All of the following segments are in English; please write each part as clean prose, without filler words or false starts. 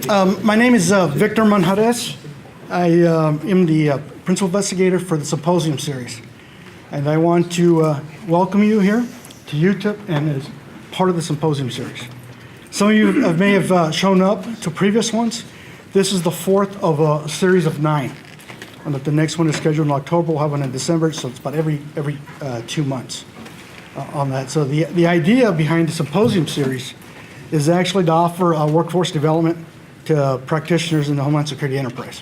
My name is Victor Manjarrez. I am the principal investigator for the Symposium Series. And I want to welcome you here to UTEP and as part of the Symposium Series. Some of you may have shown up to previous ones. This is the fourth of a series of 9. And the next one is scheduled in October. We'll have one in December, so it's about every 2 months on that. So the idea behind the Symposium Series is actually to offer workforce development to practitioners in the Homeland Security enterprise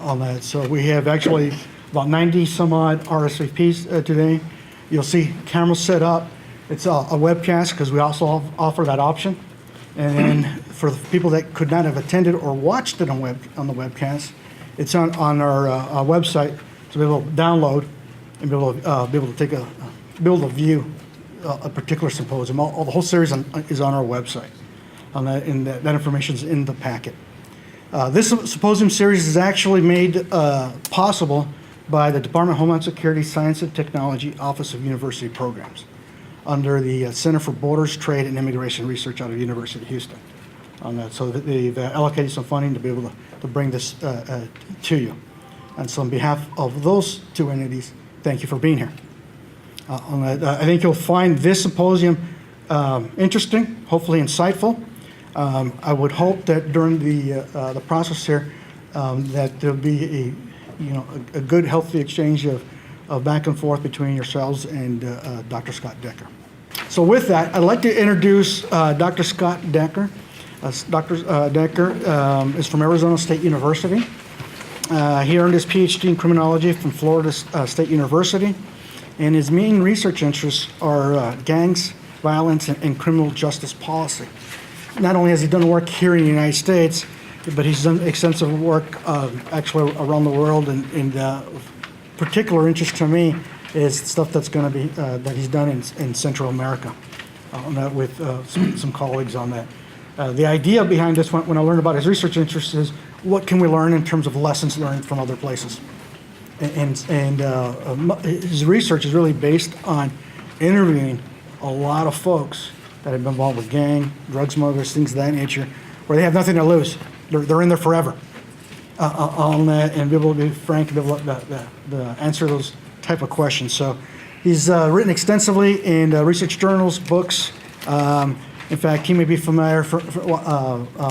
on that. So we have actually about 90 some odd RSVPs today. You'll see cameras set up. It's a webcast because we also offer that option. And then for the people that could not have attended or watched it on the webcast, it's on our website to be able to download and be able to be able to view a particular symposium. The whole series is on our website. And that information is in the packet. This symposium series is actually made possible by the Department of Homeland Security Science and Technology Office of University Programs under the Center for Borders, Trade, and Immigration Research out of the University of Houston. On that, so that they've allocated some funding to be able to bring this to you. And so on behalf of those two entities, thank you for being here. On that, I think you'll find this symposium interesting, hopefully insightful. I would hope that during the process here that there'll be a good, healthy exchange of back and forth between yourselves and Dr. Scott Decker. So with that, I'd like to introduce Dr. Scott Decker. Dr. Decker is from Arizona State University. He earned his PhD in criminology from Florida State University, and his main research interests are gangs, violence, and criminal justice policy. Not only has he done work here in the United States, but he's done extensive work actually around the world, and particular interest to me is stuff that's going to be that he's done in Central America with some colleagues on that. The idea behind this, when I learned about his research interests, is what can we learn in terms of lessons learned from other places? And his research is really based on interviewing a lot of folks that have been involved with gang, drug smugglers, things of that nature, where they have nothing to lose. They're in there forever on that, and be able to be frank and be able to answer those type of questions. So he's written extensively in research journals, books. In fact, he may be familiar for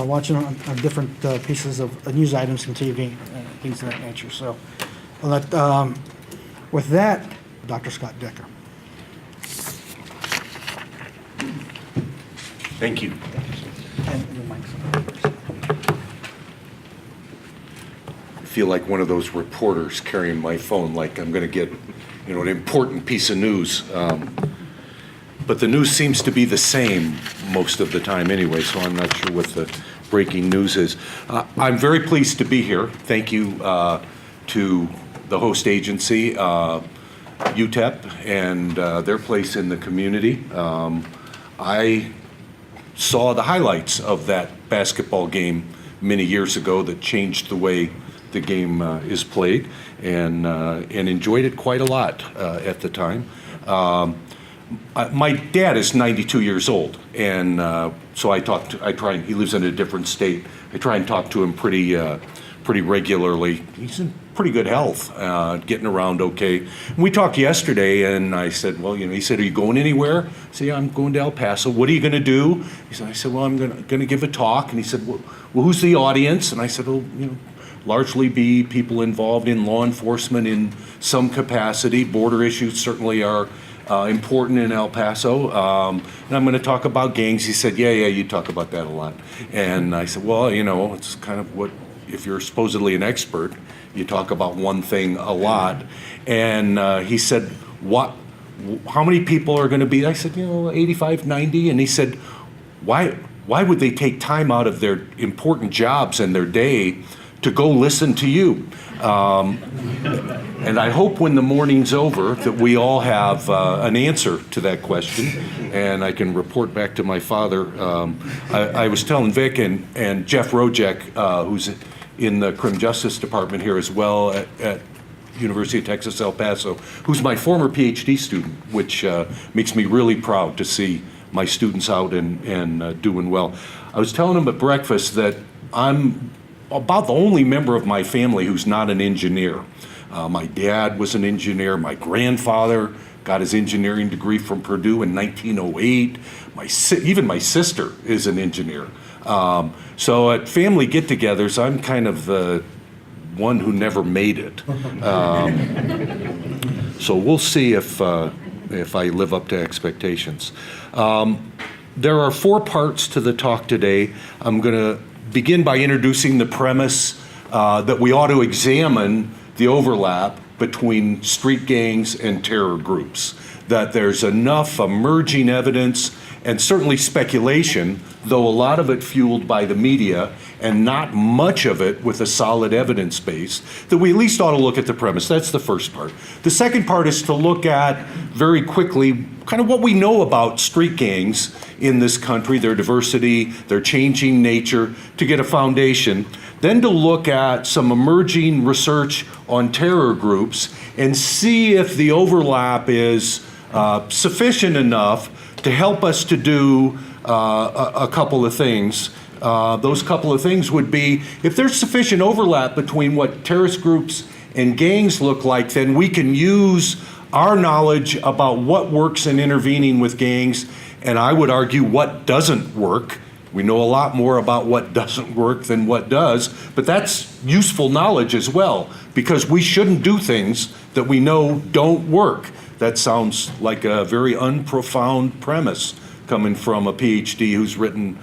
watching on different pieces of news items and TV, things of that nature. So with that, Dr. Scott Decker. Thank you. I feel like one of those reporters carrying my phone, like I'm going to get, an important piece of news. But the news seems to be the same most of the time anyway, so I'm not sure what the breaking news is. I'm very pleased to be here. Thank you to the host agency, UTEP, and their place in the community. I saw the highlights of that basketball game many years ago that changed the way the game is played, and enjoyed it quite a lot at the time. My dad is 92 years old, and so he lives in a different state. I try and talk to him pretty regularly. He's in pretty good health, getting around okay. And we talked yesterday, and I said, well, he said, are you going anywhere? I said, yeah, I'm going to El Paso. What are you going to do? I said, well, I'm going to give a talk. And he said, well, who's the audience? And I said, well, largely be people involved in law enforcement in some capacity. Border issues certainly are important in El Paso, and I'm going to talk about gangs. He said, yeah, you talk about that a lot. And I said, well, it's kind of what, if you're supposedly an expert, you talk about one thing a lot. And he said, how many people are going to be? I said, 85, 90. And he said, why would they take time out of their important jobs and their day to go listen to you? And I hope when the morning's over that we all have an answer to that question, and I can report back to my father. I was telling Vic and Jeff Rojek, who's in the Crim Justice Department here as well at University of Texas, El Paso, who's my former PhD student, which makes me really proud to see my students out and doing well. I was telling him at breakfast that I'm about the only member of my family who's not an engineer. My dad was an engineer. My grandfather got his engineering degree from Purdue in 1908. Even my sister is an engineer. So at family get-togethers, I'm kind of the one who never made it. So we'll see if I live up to expectations. There are 4 parts to the talk today. I'm going to begin by introducing the premise that we ought to examine the overlap between street gangs and terror groups, that there's enough emerging evidence and certainly speculation, though a lot of it fueled by the media and not much of it with a solid evidence base, that we at least ought to look at the premise. That's the first part. The second part is to look at, very quickly, kind of what we know about street gangs in this country, their diversity, their changing nature, to get a foundation. Then to look at some emerging research on terror groups and see if the overlap is sufficient enough to help us to do a couple of things. Those couple of things would be, if there's sufficient overlap between what terrorist groups and gangs look like, then we can use our knowledge about what works in intervening with gangs, and I would argue what doesn't work. We know a lot more about what doesn't work than what does, but that's useful knowledge as well, because we shouldn't do things that we know don't work. That sounds like a very unprofound premise coming from a PhD who's written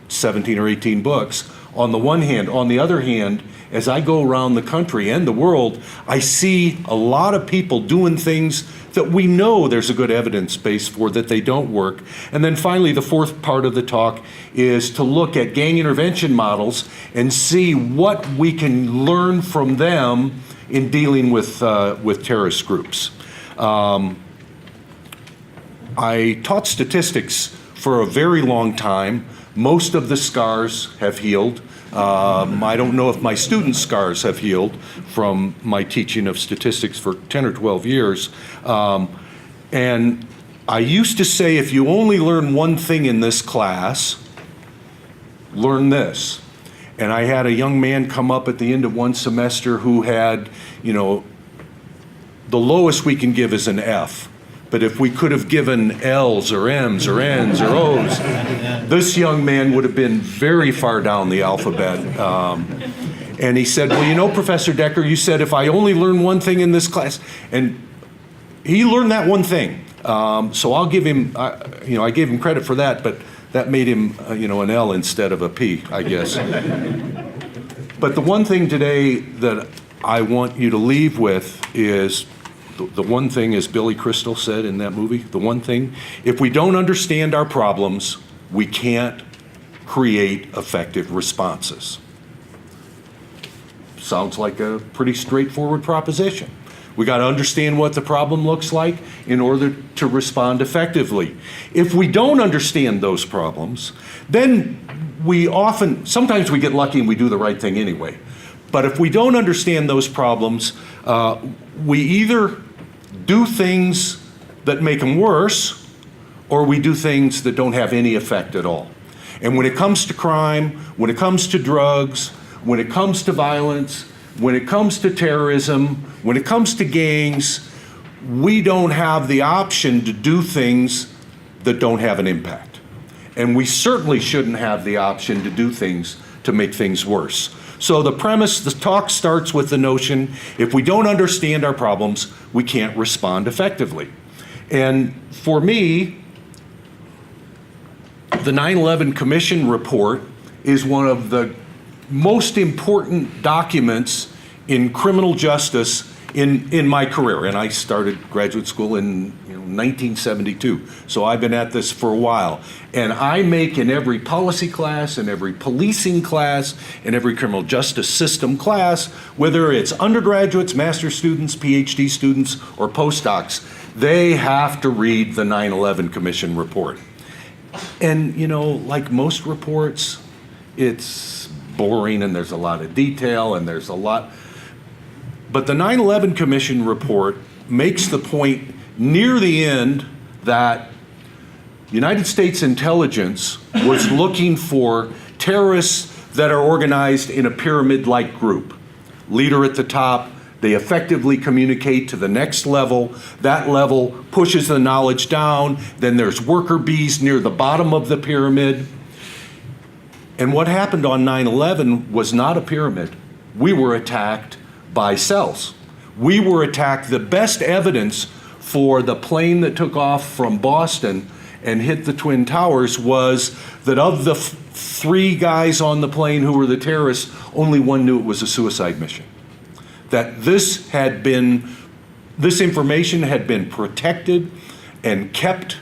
17 or 18 books. On the one hand. On the other hand, as I go around the country and the world, I see a lot of people doing things that we know there's a good evidence base for, that they don't work. And then finally, the fourth part of the talk is to look at gang intervention models and see what we can learn from them in dealing with terrorist groups. I taught statistics for a very long time. Most of the scars have healed. I don't know if my students' scars have healed from my teaching of statistics for 10 or 12 years. And I used to say, if you only learn one thing in this class, learn this. And I had a young man come up at the end of one semester who had, the lowest we can give is an F. But if we could have given L's or M's or N's or O's, this young man would have been very far down the alphabet. And he said, well, Professor Decker, you said if I only learn one thing in this class. And he learned that one thing. So I'll give him, I gave him credit for that, but that made him, an L instead of a P, I guess. But the one thing today that I want you to leave with is, the one thing, as Billy Crystal said in that movie, the one thing, if we don't understand our problems, we can't create effective responses. Sounds like a pretty straightforward proposition. We got to understand what the problem looks like in order to respond effectively. If we don't understand those problems, then sometimes we get lucky and we do the right thing anyway. But if we don't understand those problems, we either do things that make them worse, or we do things that don't have any effect at all. And when it comes to crime, when it comes to drugs, when it comes to violence, when it comes to terrorism, when it comes to gangs, we don't have the option to do things that don't have an impact. And we certainly shouldn't have the option to do things to make things worse. So the premise, the talk starts with the notion, if we don't understand our problems, we can't respond effectively. And for me, the 9/11 Commission report is one of the most important documents in criminal justice in my career. And I started graduate school in 1972. So I've been at this for a while. And I make in every policy class, in every policing class, in every criminal justice system class, whether it's undergraduates, master's students, PhD students, or postdocs, they have to read the 9/11 Commission report. And, like most reports, it's boring and there's a lot of detail and there's a lot. But the 9/11 Commission report makes the point near the end that United States intelligence was looking for terrorists that are organized in a pyramid-like group. Leader at the top, they effectively communicate to the next level. That level pushes the knowledge down. Then there's worker bees near the bottom of the pyramid. And what happened on 9/11 was not a pyramid. We were attacked by cells. We were attacked. The best evidence for the plane that took off from Boston and hit the Twin Towers was that of the three guys on the plane who were the terrorists, only one knew it was a suicide mission. That this information had been protected and kept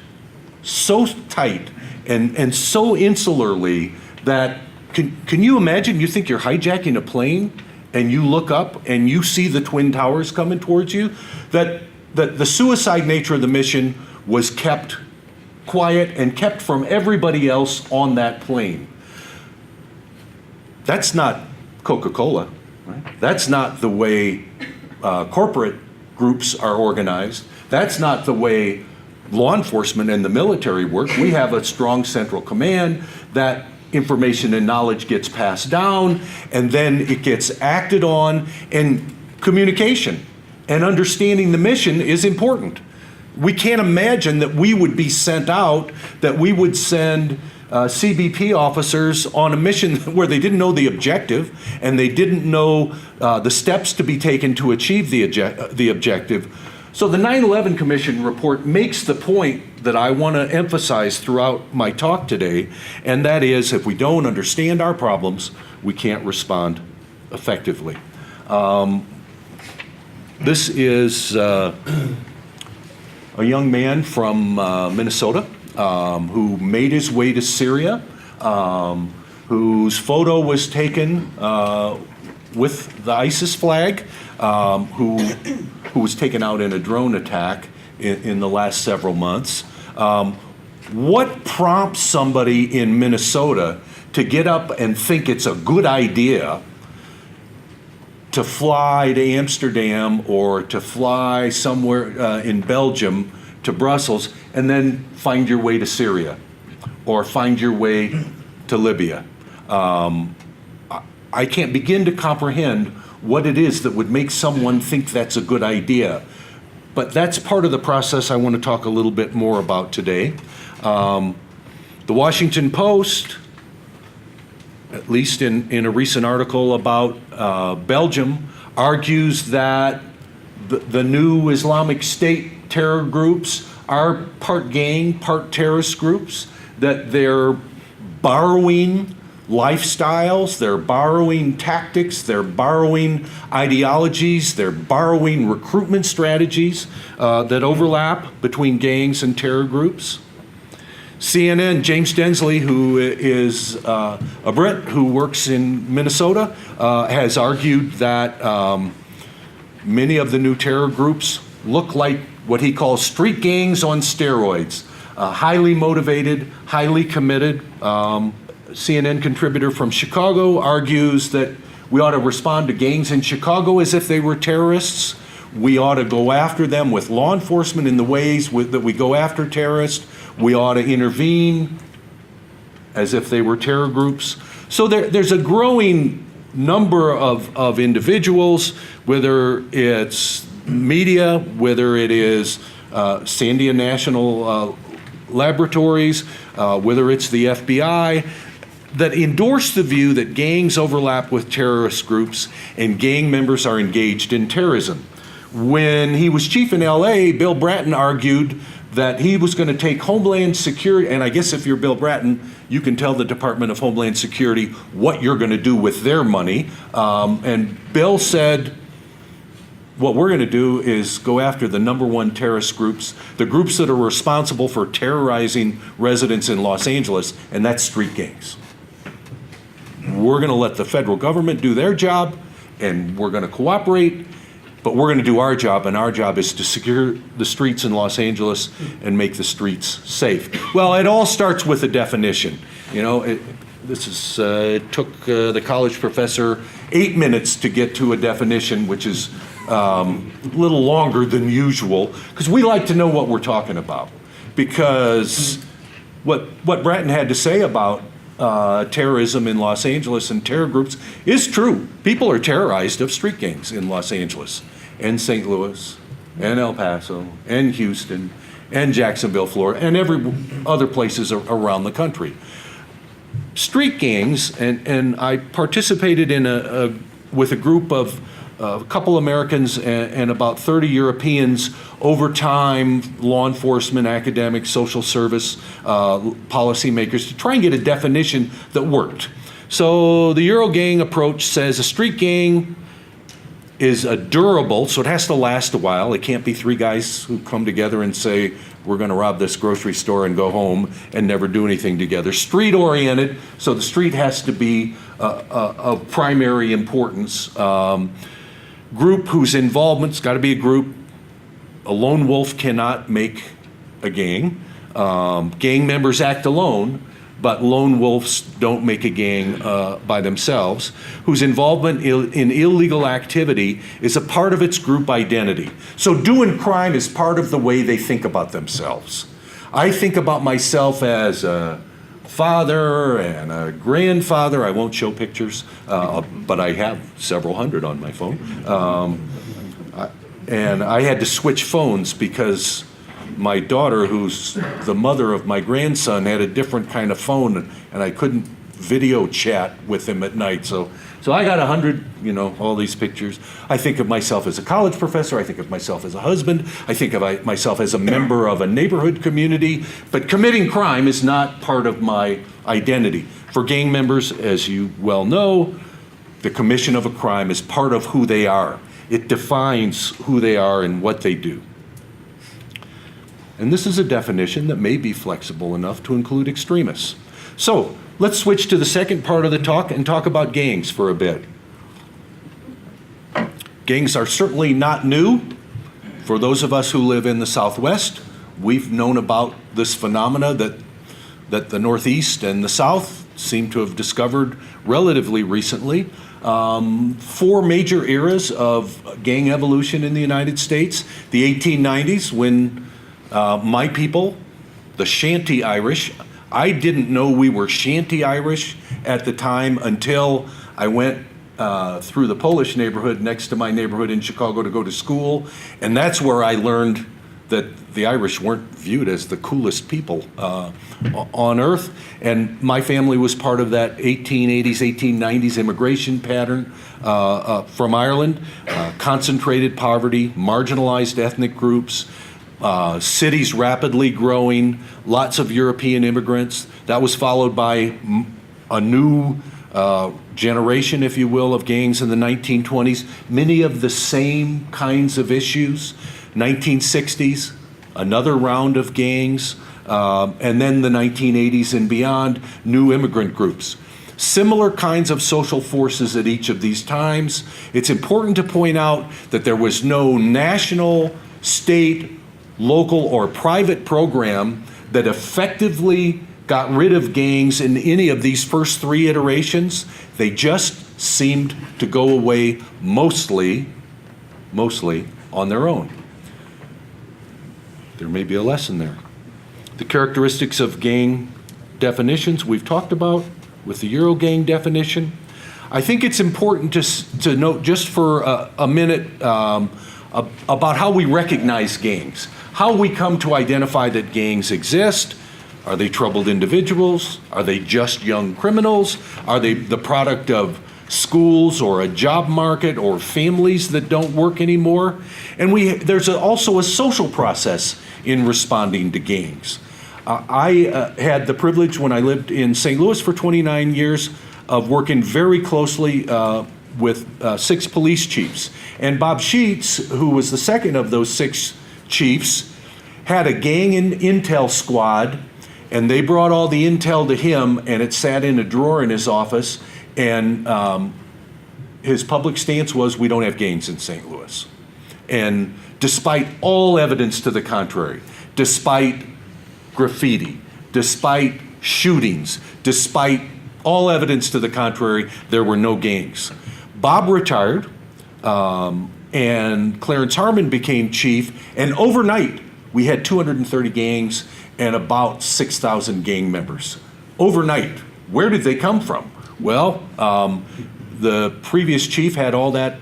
so tight and so insularly that, can you imagine, you think you're hijacking a plane and you look up and you see the Twin Towers coming towards you? That the suicide nature of the mission was kept quiet and kept from everybody else on that plane. That's not Coca-Cola, right? That's not the way corporate groups are organized. That's not the way law enforcement and the military work. We have a strong central command. That information and knowledge gets passed down, and then it gets acted on, and communication and understanding the mission is important. We can't imagine that we would be sent out, that we would send CBP officers on a mission where they didn't know the objective and they didn't know the steps to be taken to achieve the objective. So the 9/11 Commission report makes the point that I want to emphasize throughout my talk today, and that is, if we don't understand our problems, we can't respond effectively. This is a young man from Minnesota who made his way to Syria, whose photo was taken with the ISIS flag, who was taken out in a drone attack in the last several months. What prompts somebody in Minnesota to get up and think it's a good idea to fly to Amsterdam or to fly somewhere in Belgium to Brussels and then find your way to Syria or find your way to Libya? I can't begin to comprehend what it is that would make someone think that's a good idea. But that's part of the process I want to talk a little bit more about today. The Washington Post, at least in a recent article about Belgium, argues that the new Islamic State terror groups are part gang, part terrorist groups, that they're borrowing lifestyles, they're borrowing tactics, they're borrowing ideologies, they're borrowing recruitment strategies that overlap between gangs and terror groups. CNN, James Densley, who is a Brit who works in Minnesota, has argued that many of the new terror groups look like what he calls street gangs on steroids, highly motivated, highly committed. CNN contributor from Chicago argues that we ought to respond to gangs in Chicago as if they were terrorists. We ought to go after them with law enforcement in the ways that we go after terrorists. We ought to intervene as if they were terror groups. So there's a growing number of individuals, whether it's media, whether it is Sandia National Laboratories, whether it's the FBI, that endorse the view that gangs overlap with terrorist groups and gang members are engaged in terrorism. When he was chief in LA, Bill Bratton argued that he was going to take Homeland Security, and I guess if you're Bill Bratton, you can tell the Department of Homeland Security what you're going to do with their money. And Bill said, what we're going to do is go after the number one terrorist groups, the groups that are responsible for terrorizing residents in Los Angeles, and that's street gangs. We're going to let the federal government do their job, and we're going to cooperate, but we're going to do our job, and our job is to secure the streets in Los Angeles and make the streets safe. Well, it all starts with a definition. You know, it took the college professor 8 minutes to get to a definition, which is a little longer than usual, because we like to know what we're talking about. Because what Bratton had to say about terrorism in Los Angeles and terror groups is true. People are terrorized of street gangs in Los Angeles and St. Louis and El Paso and Houston and Jacksonville, Florida, and every other places around the country. Street gangs, and I participated in with a group of a couple Americans and about 30 Europeans over time, law enforcement, academics, social service, policymakers, to try and get a definition that worked. So the Eurogang approach says a street gang is a durable, so it has to last a while. It can't be three guys who come together and say, we're going to rob this grocery store and go home and never do anything together. Street oriented, so the street has to be of primary importance. Group whose involvement's got to be a group. A lone wolf cannot make a gang. Gang members act alone, but lone wolves don't make a gang by themselves, whose involvement in illegal activity is a part of its group identity. So doing crime is part of the way they think about themselves. I think about myself as a father and a grandfather. I won't show pictures, but I have several hundred on my phone. And I had to switch phones because my daughter, who's the mother of my grandson, had a different kind of phone, and I couldn't video chat with him at night. So I got 100, all these pictures. I think of myself as a college professor. I think of myself as a husband. I think of myself as a member of a neighborhood community. But committing crime is not part of my identity. For gang members, as you well know, the commission of a crime is part of who they are. It defines who they are and what they do. And this is a definition that may be flexible enough to include extremists. So let's switch to the second part of the talk and talk about gangs for a bit. Gangs are certainly not new. For those of us who live in the Southwest, we've known about this phenomena that the Northeast and the South seem to have discovered relatively recently. 4 major eras of gang evolution in the United States. The 1890s, when my people, the Shanty Irish, I didn't know we were Shanty Irish at the time until I went through the Polish neighborhood next to my neighborhood in Chicago to go to school. And that's where I learned that the Irish weren't viewed as the coolest people on earth. And my family was part of that 1880s, 1890s immigration pattern from Ireland. Concentrated poverty, marginalized ethnic groups, cities rapidly growing, lots of European immigrants. That was followed by a new generation, if you will, of gangs in the 1920s. Many of the same kinds of issues. 1960s, another round of gangs, and then the 1980s and beyond, new immigrant groups. Similar kinds of social forces at each of these times. It's important to point out that there was no national, state, local, or private program that effectively got rid of gangs in any of these first 3 iterations. They just seemed to go away mostly on their own. There may be a lesson there. The characteristics of gang definitions we've talked about with the Eurogang definition. I think it's important to note just for a minute about how we recognize gangs, how we come to identify that gangs exist. Are they troubled individuals? Are they just young criminals? Are they the product of schools or a job market or families that don't work anymore? And there's also a social process in responding to gangs. I had the privilege when I lived in St. Louis for 29 years of working very closely with 6 police chiefs. And Bob Sheets, who was the second of those 6 chiefs, had a gang intel squad, and they brought all the intel to him, and it sat in a drawer in his office, and his public stance was, we don't have gangs in St. Louis. And despite all evidence to the contrary, despite graffiti, despite shootings, despite all evidence to the contrary, there were no gangs. Bob retired, and Clarence Harmon became chief, and overnight we had 230 gangs and about 6,000 gang members. Overnight, Where did they come from? Well, the previous chief had all that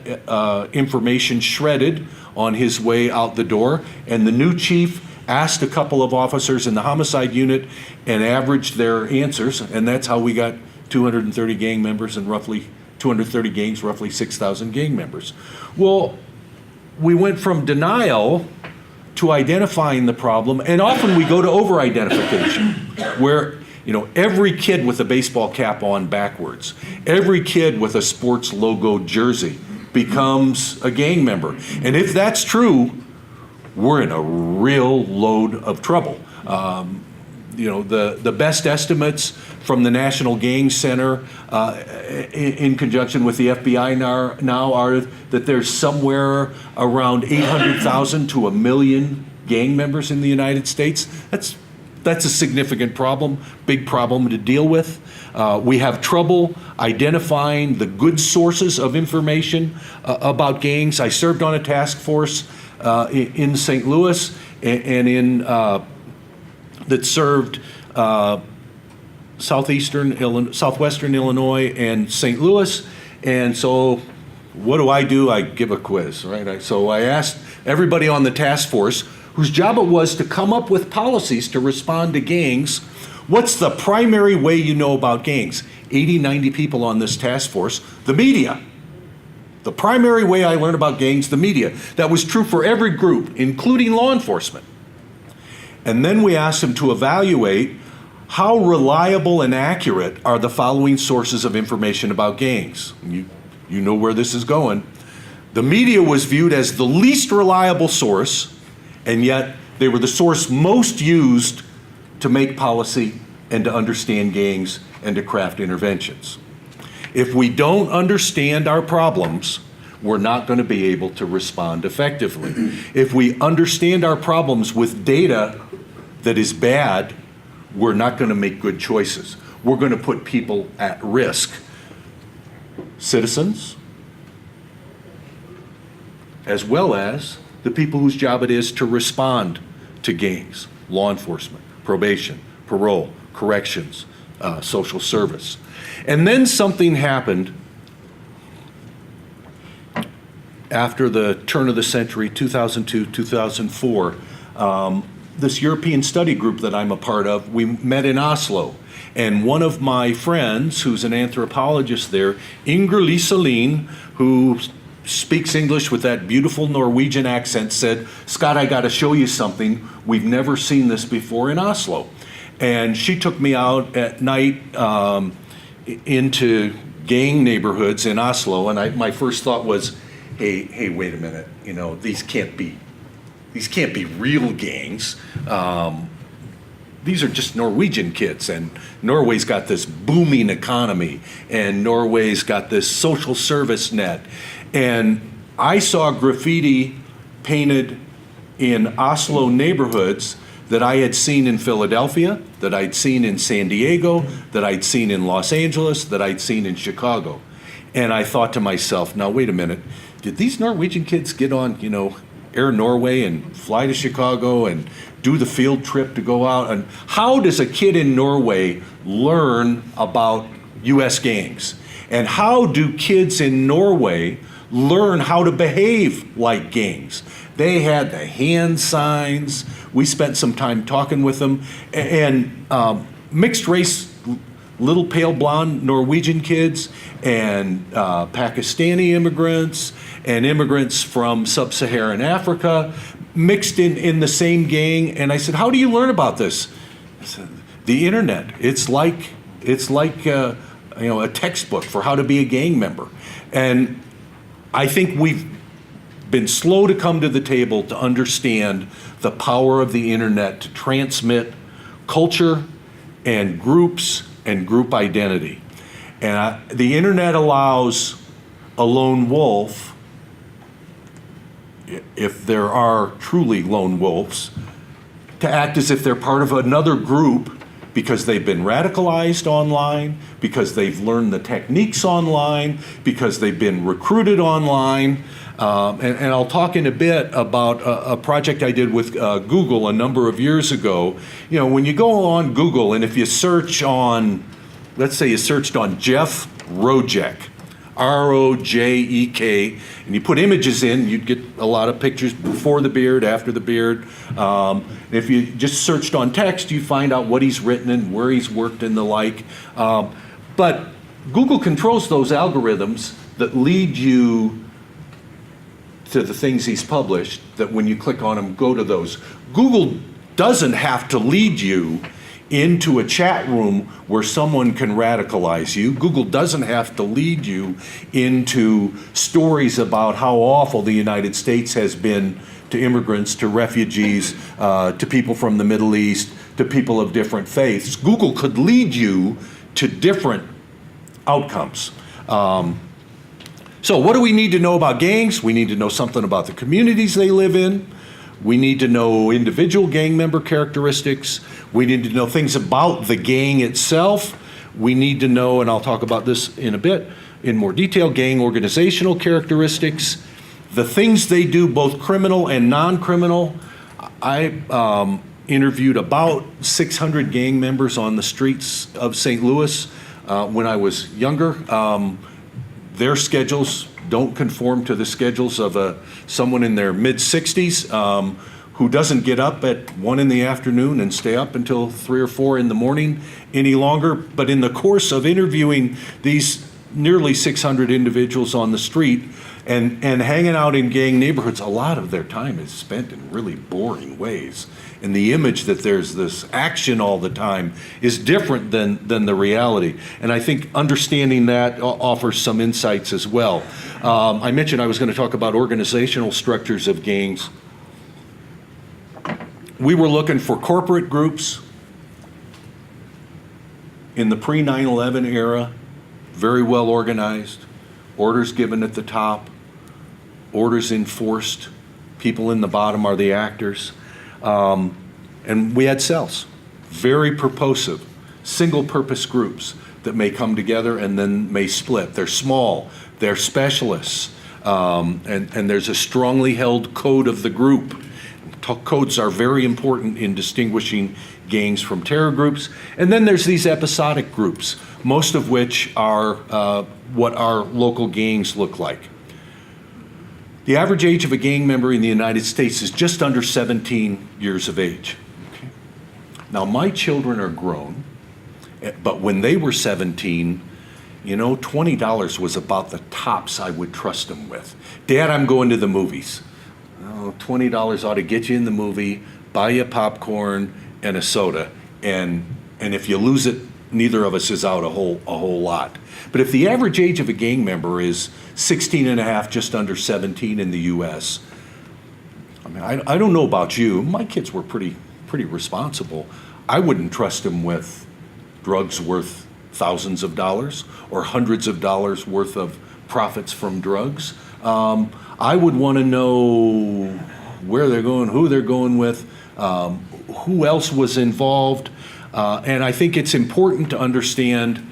information shredded on his way out the door, and the new chief asked a couple of officers in the homicide unit and averaged their answers, and that's how we got 230 gang members and roughly 230 gangs, roughly 6,000 gang members. Well, we went from denial to identifying the problem, and often we go to over-identification, where every kid with a baseball cap on backwards, every kid with a sports logo jersey becomes a gang member. And if that's true, we're in a real load of trouble. The best estimates from the National Gang Center in conjunction with the FBI now are that there's somewhere around 800,000 to 1 million gang members in the United States. That's a significant problem, big problem to deal with. We have trouble identifying the good sources of information about gangs. I served on a task force in St. Louis that served southwestern Illinois and St. Louis. And so what do? I give a quiz, right? So I asked everybody on the task force, whose job it was to come up with policies to respond to gangs, what's the primary way you know about gangs? 80, 90 people on this task force, the media. The primary way I learned about gangs, the media. That was true for every group, including law enforcement. And then we asked them to evaluate how reliable and accurate are the following sources of information about gangs. You know where this is going. The media was viewed as the least reliable source, and yet they were the source most used to make policy and to understand gangs and to craft interventions. If we don't understand our problems, we're not going to be able to respond effectively. If we understand our problems with data that is bad, we're not going to make good choices. We're going to put people at risk. Citizens, as well as the people whose job it is to respond to gangs, law enforcement, probation, parole, corrections, social service. And then something happened after the turn of the century, 2002, 2004. This European study group that I'm a part of, we met in Oslo. And one of my friends, who's an anthropologist there, Inger Liselin, who speaks English with that beautiful Norwegian accent, said, "Scott, I got to show you something. We've never seen this before in Oslo." And she took me out at night into gang neighborhoods in Oslo, and my first thought was, hey, wait a minute, these can't be real gangs. These are just Norwegian kids, and Norway's got this booming economy, and Norway's got this social service net. And I saw graffiti painted in Oslo neighborhoods that I had seen in Philadelphia, that I'd seen in San Diego, that I'd seen in Los Angeles, that I'd seen in Chicago. And I thought to myself, now wait a minute, did these Norwegian kids get on, Air Norway and fly to Chicago and do the field trip to go out? And how does a kid in Norway learn about U.S. gangs? And how do kids in Norway learn how to behave like gangs? They had the hand signs. We spent some time talking with them. And mixed race, little pale blonde Norwegian kids and Pakistani immigrants and immigrants from sub-Saharan Africa mixed in the same gang. And I said, how do you learn about this? I said, the internet. It's like a textbook for how to be a gang member. And I think we've been slow to come to the table to understand the power of the internet to transmit culture and groups and group identity. And the internet allows a lone wolf, if there are truly lone wolves, to act as if they're part of another group because they've been radicalized online, because they've learned the techniques online, because they've been recruited online. And I'll talk in a bit about a project I did with Google a number of years ago. When you go on Google and if you search on, let's say you searched on Jeff Rojek, R-O-J-E-K, and you put images in, you'd get a lot of pictures before the beard, after the beard. If you just searched on text, you find out what he's written and where he's worked and the like. But Google controls those algorithms that lead you to the things he's published, that when you click on them, go to those. Google doesn't have to lead you into a chat room where someone can radicalize you. Google doesn't have to lead you into stories about how awful the United States has been to immigrants, to refugees, to people from the Middle East, to people of different faiths. Google could lead you to different outcomes. So what do we need to know about gangs? We need to know something about the communities they live in. We need to know individual gang member characteristics. We need to know things about the gang itself. We need to know, and I'll talk about this in a bit, in more detail, gang organizational characteristics, the things they do, both criminal and non-criminal. I interviewed about 600 gang members on the streets of St. Louis when I was younger. Their schedules don't conform to the schedules of someone in their mid-60s who doesn't get up at 1 in the afternoon and stay up until 3 or 4 in the morning any longer. But in the course of interviewing these nearly 600 individuals on the street and hanging out in gang neighborhoods, a lot of their time is spent in really boring ways. And the image that there's this action all the time is different than the reality. And I think understanding that offers some insights as well. I mentioned I was going to talk about organizational structures of gangs. We were looking for corporate groups in the pre-9/11 era, very well organized, orders given at the top, orders enforced, people in the bottom are the actors. And we had cells, very purposive, single-purpose groups that may come together and then may split. They're small, they're specialists, and there's a strongly held code of the group. Codes are very important in distinguishing gangs from terror groups. And then there's these episodic groups, most of which are what our local gangs look like. The average age of a gang member in the United States is just under 17 years of age. Okay. Now, my children are grown, but when they were 17, $20 was about the tops I would trust them with. Dad, I'm going to the movies. Oh, $20 ought to get you in the movie, buy you popcorn and a soda, and if you lose it, neither of us is out a whole lot. But if the average age of a gang member is 16 and a half, just under 17 in the U.S., I mean, I don't know about you. My kids were pretty responsible. I wouldn't trust them with drugs worth thousands of dollars or hundreds of dollars worth of profits from drugs. I would want to know where they're going, who they're going with, who else was involved. And I think it's important to understand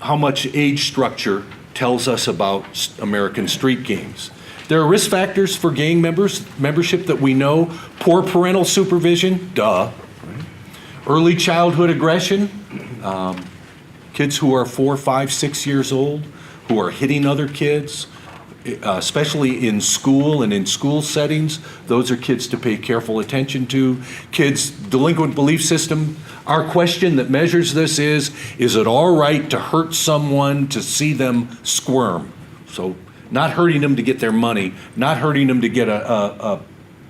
how much age structure tells us about American street gangs. There are risk factors for gang membership that we know. Poor parental supervision, duh. Early childhood aggression, kids who are 4, 5, 6 years old, who are hitting other kids, especially in school and in school settings. Those are kids to pay careful attention to. Kids' delinquent belief system. Our question that measures this is it all right to hurt someone to see them squirm? So not hurting them to get their money, not hurting them to get a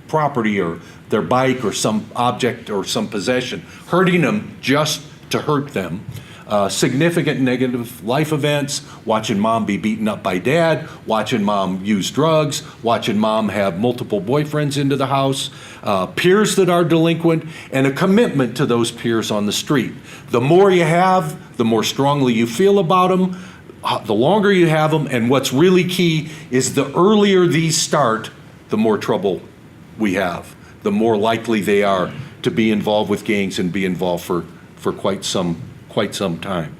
property or their bike or some object or some possession, hurting them just to hurt them. Significant negative life events, watching mom be beaten up by dad, watching mom use drugs, watching mom have multiple boyfriends into the house, peers that are delinquent, and a commitment to those peers on the street. The more you have, the more strongly you feel about them, the longer you have them, and what's really key is the earlier these start, the more trouble we have, the more likely they are to be involved with gangs and be involved for quite some time.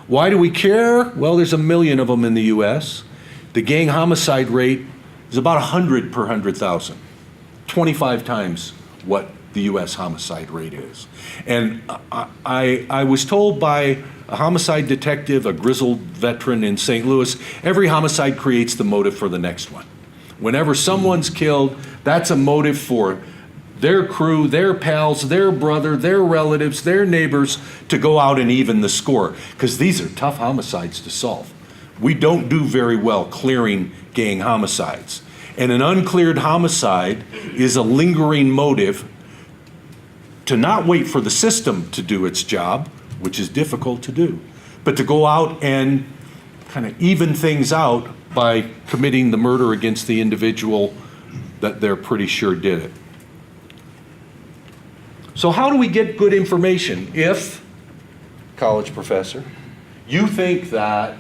Why do we care? Well, there's 1 million of them in the U.S. The gang homicide rate is about 100 per 100,000, 25 times what the U.S. homicide rate is. And I was told by a homicide detective, a grizzled veteran in St. Louis, every homicide creates the motive for the next one. Whenever someone's killed, that's a motive for their crew, their pals, their brother, their relatives, their neighbors to go out and even the score. Because these are tough homicides to solve. We don't do very well clearing gang homicides. And an uncleared homicide is a lingering motive to not wait for the system to do its job, which is difficult to do, but to go out and kind of even things out by committing the murder against the individual that they're pretty sure did it. So how do we get good information if, college professor, you think that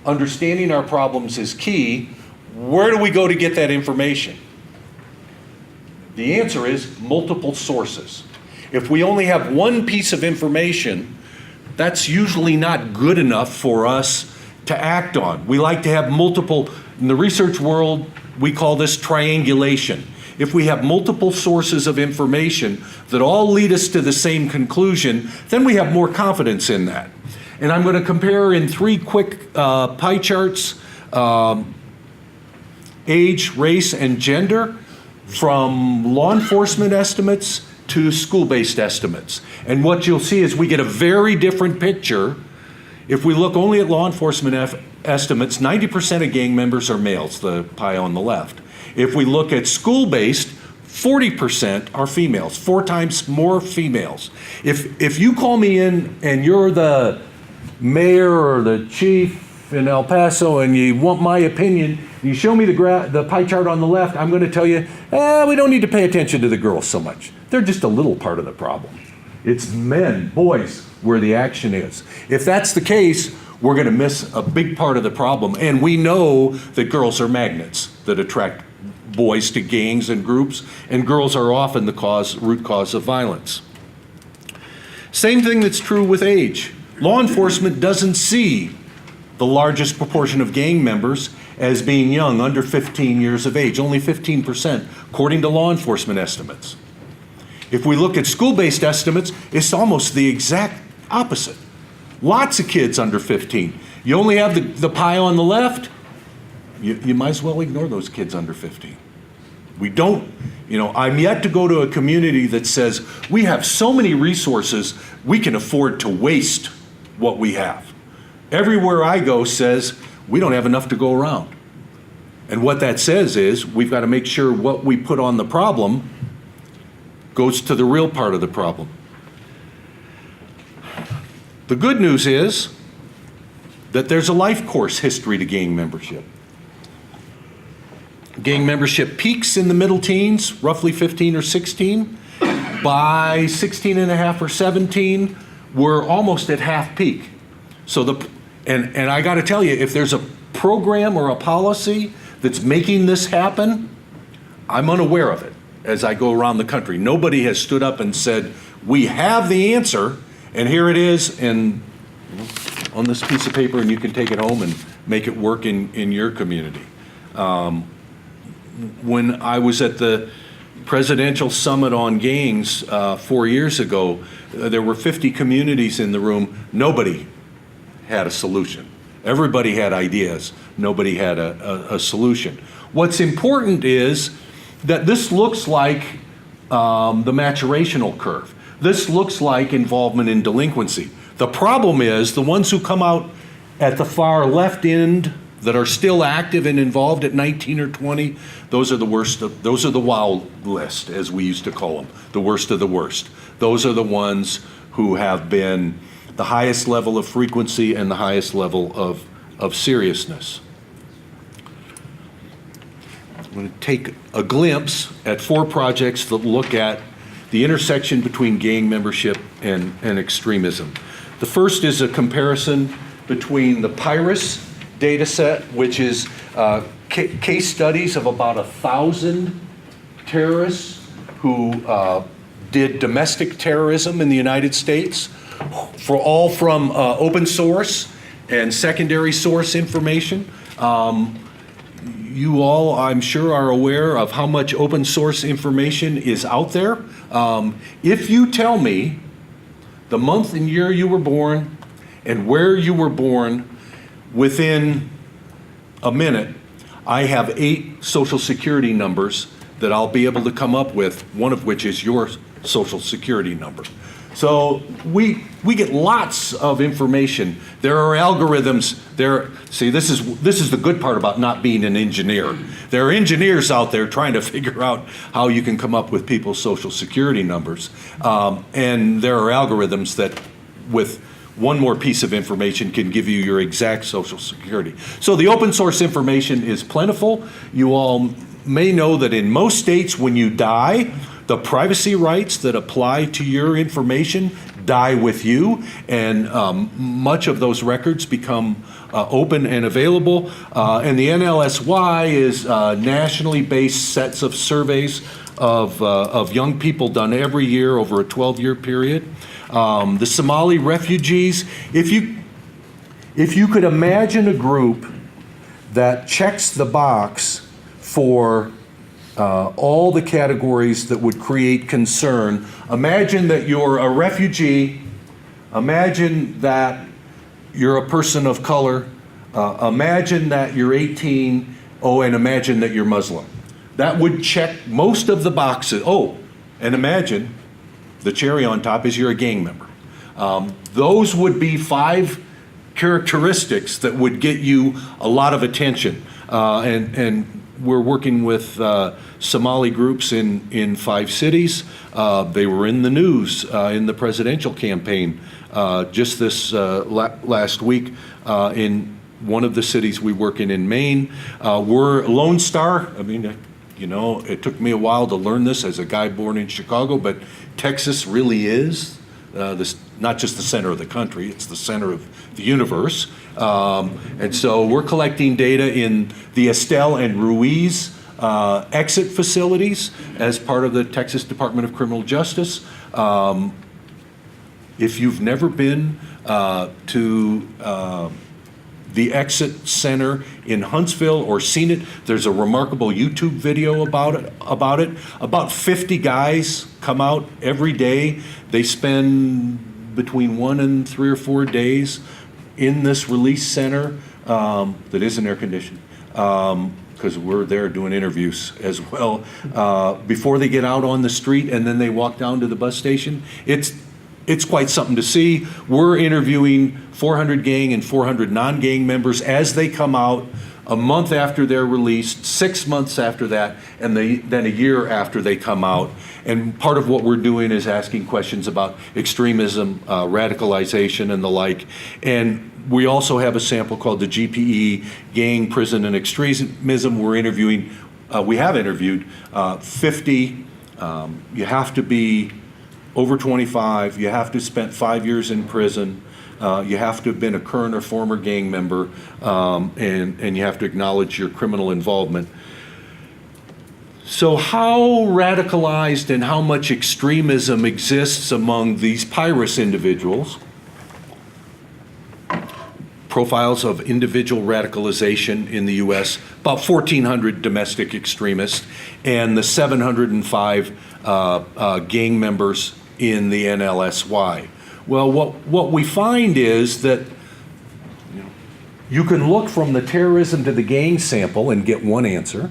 understanding our problems is key? Where do we go to get that information? The answer is multiple sources. If we only have one piece of information, that's usually not good enough for us to act on. We like to have multiple. In the research world, we call this triangulation. If we have multiple sources of information that all lead us to the same conclusion, then we have more confidence in that. And I'm going to compare in 3 quick pie charts, age, race, and gender, from law enforcement estimates to school-based estimates. And what you'll see is we get a very different picture. If we look only at law enforcement estimates, 90% of gang members are males, the pie on the left. If we look at school-based, 40% are females, 4 times more females. If you call me in and you're the mayor or the chief in El Paso and you want my opinion, you show me the pie chart on the left, I'm going to tell you, we don't need to pay attention to the girls so much. They're just a little part of the problem. It's men, boys, where the action is. If that's the case, we're going to miss a big part of the problem. And we know that girls are magnets that attract boys to gangs and groups, and girls are often the root cause of violence. Same thing that's true with age. Law enforcement doesn't see the largest proportion of gang members as being young, under 15 years of age, only 15%, according to law enforcement estimates. If we look at school-based estimates, it's almost the exact opposite. Lots of kids under 15. You only have the pie on the left, you might as well ignore those kids under 15. We don't, I'm yet to go to a community that says, we have so many resources, we can afford to waste what we have. Everywhere I go says, we don't have enough to go around. And what that says is, we've got to make sure what we put on the problem goes to the real part of the problem. The good news is that there's a life course history to gang membership. Gang membership peaks in the middle teens, roughly 15 or 16. By 16 and a half or 17, we're almost at half peak. So and I got to tell you, if there's a program or a policy that's making this happen, I'm unaware of it as I go around the country. Nobody has stood up and said, we have the answer, and here it is, and on this piece of paper, and you can take it home and make it work in your community. When I was at the presidential summit on gangs 4 years ago, there were 50 communities in the room. Nobody had a solution. Everybody had ideas. Nobody had a solution. What's important is that this looks like the maturational curve. This looks like involvement in delinquency. The problem is the ones who come out at the far left end that are still active and involved at 19 or 20, those are the worst. Those are the wild list, as we used to call them, the worst of the worst. Those are the ones who have been the highest level of frequency and the highest level of seriousness. I'm going to take a glimpse at 4 projects that look at the intersection between gang membership and extremism. The first is a comparison between the PIRUS data set, which is case studies of about 1,000 terrorists who did domestic terrorism in the United States, all from open source and secondary source information. you all, I'm sure, are aware of how much open source information is out there. If you tell me the month and year you were born and where you were born within a minute, I have 8 social security numbers that I'll be able to come up with, one of which is your social security number. So we get lots of information. There are algorithms there. See, this is the good part about not being an engineer. There are engineers out there trying to figure out how you can come up with people's social security numbers. And there are algorithms that with one more piece of information can give you your exact social security. So the open source information is plentiful. You all may know that in most states when you die, the privacy rights that apply to your information die with you, and much of those records become open and available. And the NLSY is nationally based sets of surveys of young people done every year over a 12-year period. The Somali refugees, if you could imagine a group that checks the box for all the categories that would create concern. Imagine that you're a refugee. Imagine that you're a person of color. Imagine that you're 18. Oh, and imagine that you're Muslim. That would check most of the boxes. Oh, and imagine the cherry on top is you're a gang member. Those would be 5 characteristics that would get you a lot of attention. And we're working with Somali groups in 5 cities. They were in the news in the presidential campaign just this last week in one of the cities we work in Maine. We're Lone Star. I mean, you know, it took me a while to learn this as a guy born in Chicago, but Texas really is not just the center of the country, it's the center of the universe. And so we're collecting data in the Estelle and Ruiz exit facilities as part of the Texas Department of Criminal Justice. If you've never been to the exit center in Huntsville or seen it, there's a remarkable YouTube video about it. About 50 guys come out every day. They spend between 1 and 3 or 4 days in this release center that isn't air conditioned, because we're there doing interviews as well, before they get out on the street and then they walk down to the bus station. It's quite something to see. We're interviewing 400 gang and 400 non-gang members as they come out a month after they're released, 6 months after that, and then a year after they come out. And part of what we're doing is asking questions about extremism, radicalization, and the like. And we also have a sample called the GPE, Gang, Prison, and Extremism. We have interviewed 50. You have to be over 25. You have to have spent 5 years in prison. You have to have been a current or former gang member, and you have to acknowledge your criminal involvement. So how radicalized and how much extremism exists among these PIRUS individuals? Profiles of individual radicalization in the U.S., about 1,400 domestic extremists, and the 705 gang members in the NLSY. Well, what we find is that you can look from the terrorism to the gang sample and get one answer.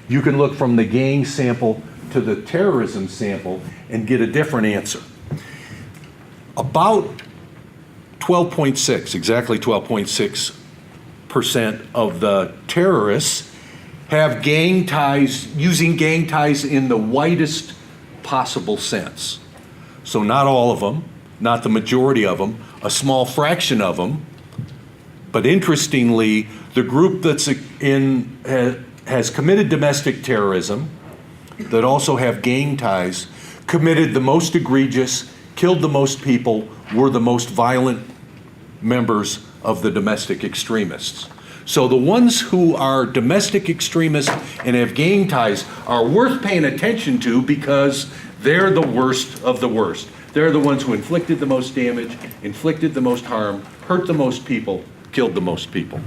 You can look from the gang sample to the terrorism sample and get a different answer. About 12.6, exactly 12.6% of the terrorists have gang ties, using gang ties in the widest possible sense. So not all of them, not the majority of them, a small fraction of them. But interestingly, the group that's has committed domestic terrorism, that also have gang ties, committed the most egregious, killed the most people, were the most violent members of the domestic extremists. So the ones who are domestic extremists and have gang ties are worth paying attention to because they're the worst of the worst. They're the ones who inflicted the most damage, inflicted the most harm, hurt the most people, killed the most people.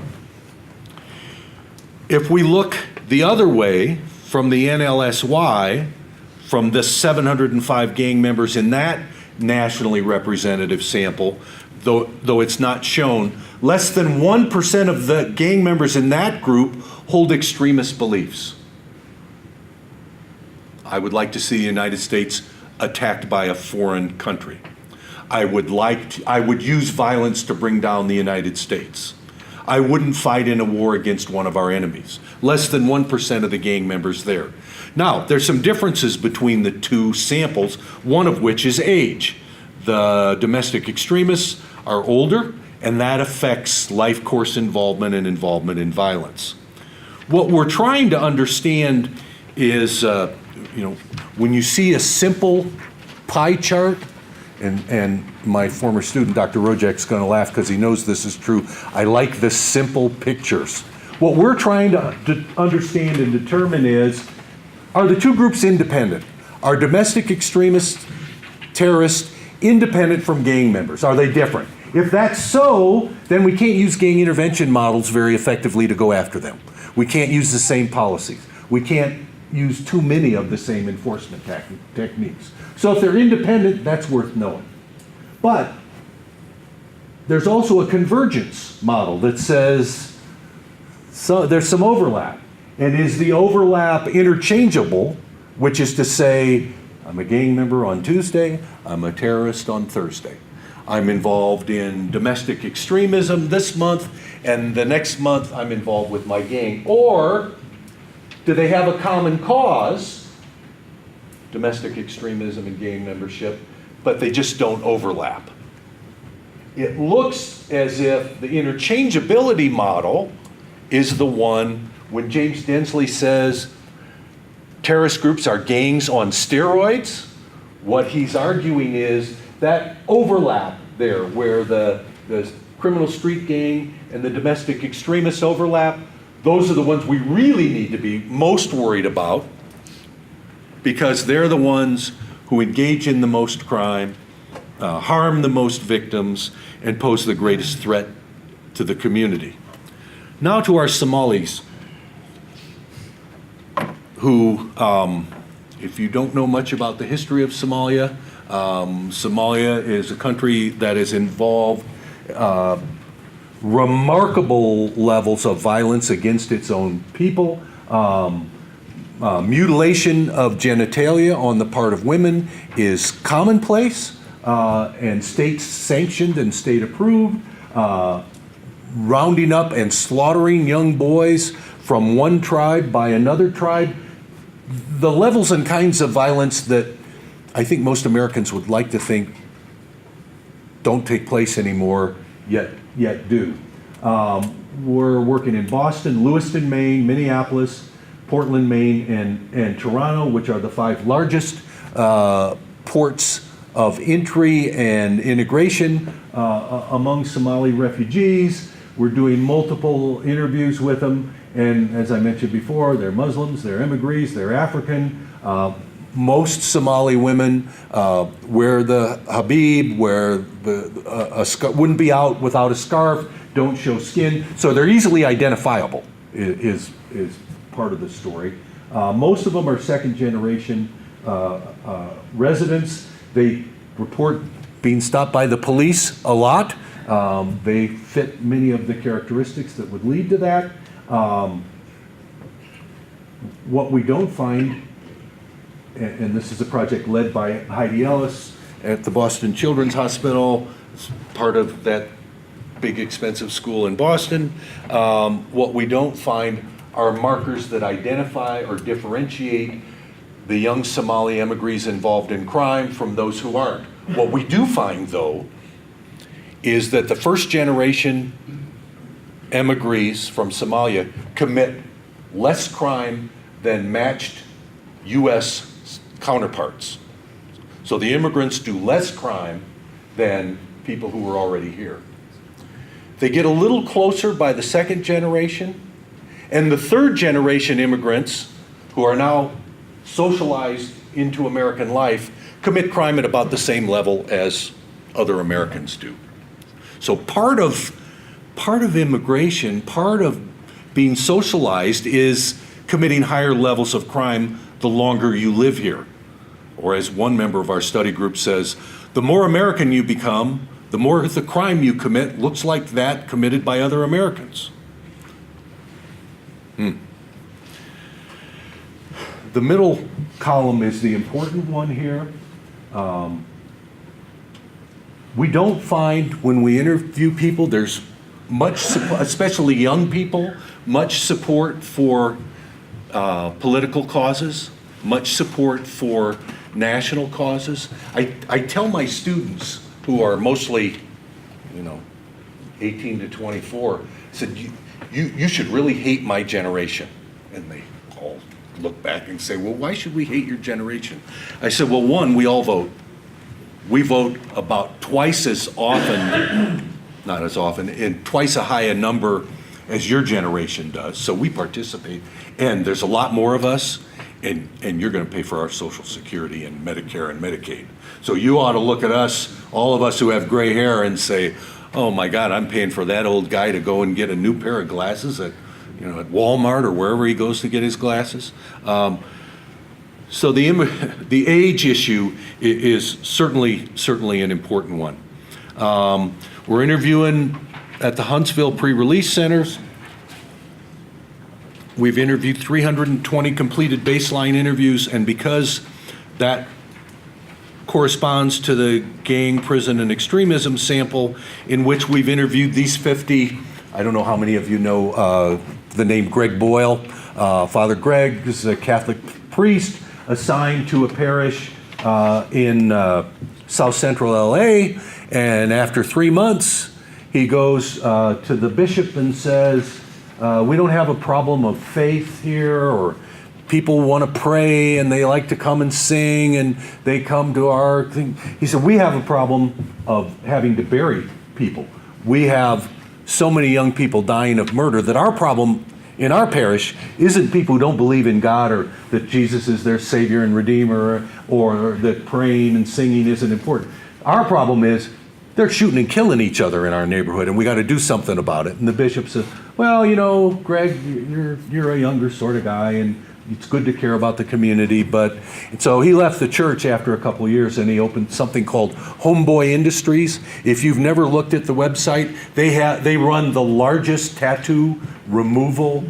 If we look the other way from the NLSY, from the 705 gang members in that nationally representative sample, though it's not shown, less than 1% of the gang members in that group hold extremist beliefs. I would like to see the United States attacked by a foreign country. I would use violence to bring down the United States. I wouldn't fight in a war against one of our enemies. Less than 1% of the gang members there. Now, there's some differences between the two samples, one of which is age. The domestic extremists are older, and that affects life course involvement and involvement in violence. What we're trying to understand is, when you see a simple pie chart, and my former student, Dr. Rojak's going to laugh because he knows this is true. I like the simple pictures. What we're trying to understand and determine is, are the two groups independent? Are domestic extremists, terrorists, independent from gang members? Are they different? If that's so, then we can't use gang intervention models very effectively to go after them. We can't use the same policies. We can't use too many of the same enforcement techniques. So if they're independent, that's worth knowing. But there's also a convergence model that says there's some overlap. And is the overlap interchangeable, which is to say, I'm a gang member on Tuesday, I'm a terrorist on Thursday. I'm involved in domestic extremism this month, and the next month I'm involved with my gang. Or do they have a common cause, domestic extremism and gang membership, but they just don't overlap? It looks as if the interchangeability model is the one when James Densley says terrorist groups are gangs on steroids. What he's arguing is that overlap there, where the criminal street gang and the domestic extremist overlap, those are the ones we really need to be most worried about, because they're the ones who engage in the most crime, harm the most victims, and pose the greatest threat to the community. Now to our Somalis, who, if you don't know much about the history of Somalia, Somalia is a country that is involved remarkable levels of violence against its own people. Mutilation of genitalia on the part of women is commonplace and state sanctioned and state approved. Rounding up and slaughtering young boys from one tribe by another tribe. The levels and kinds of violence that I think most Americans would like to think don't take place anymore, yet do. We're working in Boston, Lewiston, Maine, Minneapolis, Portland, Maine, and Toronto, which are the 5 largest ports of entry and integration among Somali refugees. We're doing multiple interviews with them, and as I mentioned before, they're Muslims, they're immigrants, they're African. Most Somali women wear the habib, wear wouldn't be out without a scarf, don't show skin, so they're easily identifiable, is part of the story. Most of them are second generation residents. They report being stopped by the police a lot. They fit many of the characteristics that would lead to that. What we don't find, and this is a project led by Heidi Ellis at the Boston Children's Hospital, it's part of that big expensive school in Boston. What we don't find are markers that identify or differentiate the young Somali emigres involved in crime from those who aren't. What we do find, though, is that the first generation emigres from Somalia commit less crime than matched U.S. counterparts. So the immigrants do less crime than people who were already here. They get a little closer by the second generation, and the third generation immigrants, who are now socialized into American life, commit crime at about the same level as other Americans do. So part of immigration, part of being socialized is committing higher levels of crime the longer you live here. Or as one member of our study group says, the more American you become, the more the crime you commit looks like that committed by other Americans. The middle column is the important one here. We don't find when we interview people, there's much support, especially young people, much support for political causes, much support for national causes. I tell my students, who are mostly, 18 to 24, I said, you should really hate my generation. And they all look back and say, well, why should we hate your generation? I said, well, one, we all vote. We vote about twice as often, not as often, and twice a high a number as your generation does. So we participate. And there's a lot more of us, and you're going to pay for our Social Security and Medicare and Medicaid. So you ought to look at us, all of us who have gray hair, and say, oh my God, I'm paying for that old guy to go and get a new pair of glasses at Walmart or wherever he goes to get his glasses. So the age issue is certainly an important one. We're interviewing at the Huntsville pre-release centers. We've interviewed 320 completed baseline interviews, and because that corresponds to the gang, prison, and extremism sample in which we've interviewed these 50, I don't know how many of you know the name Greg Boyle. Father Greg is a Catholic priest assigned to a parish in South Central LA, and after 3 months, he goes to the bishop and says, we don't have a problem of faith here, or people want to pray and they like to come and sing and they come to our thing. He said, we have a problem of having to bury people. We have so many young people dying of murder that our problem in our parish isn't people who don't believe in God or that Jesus is their Savior and Redeemer, or that praying and singing isn't important. Our problem is they're shooting and killing each other in our neighborhood, and we got to do something about it. And the bishop says, well, Greg, you're a younger sort of guy, and it's good to care about the community. But so he left the church after a couple of years, and he opened something called Homeboy Industries. If you've never looked at the website, they run the largest tattoo removal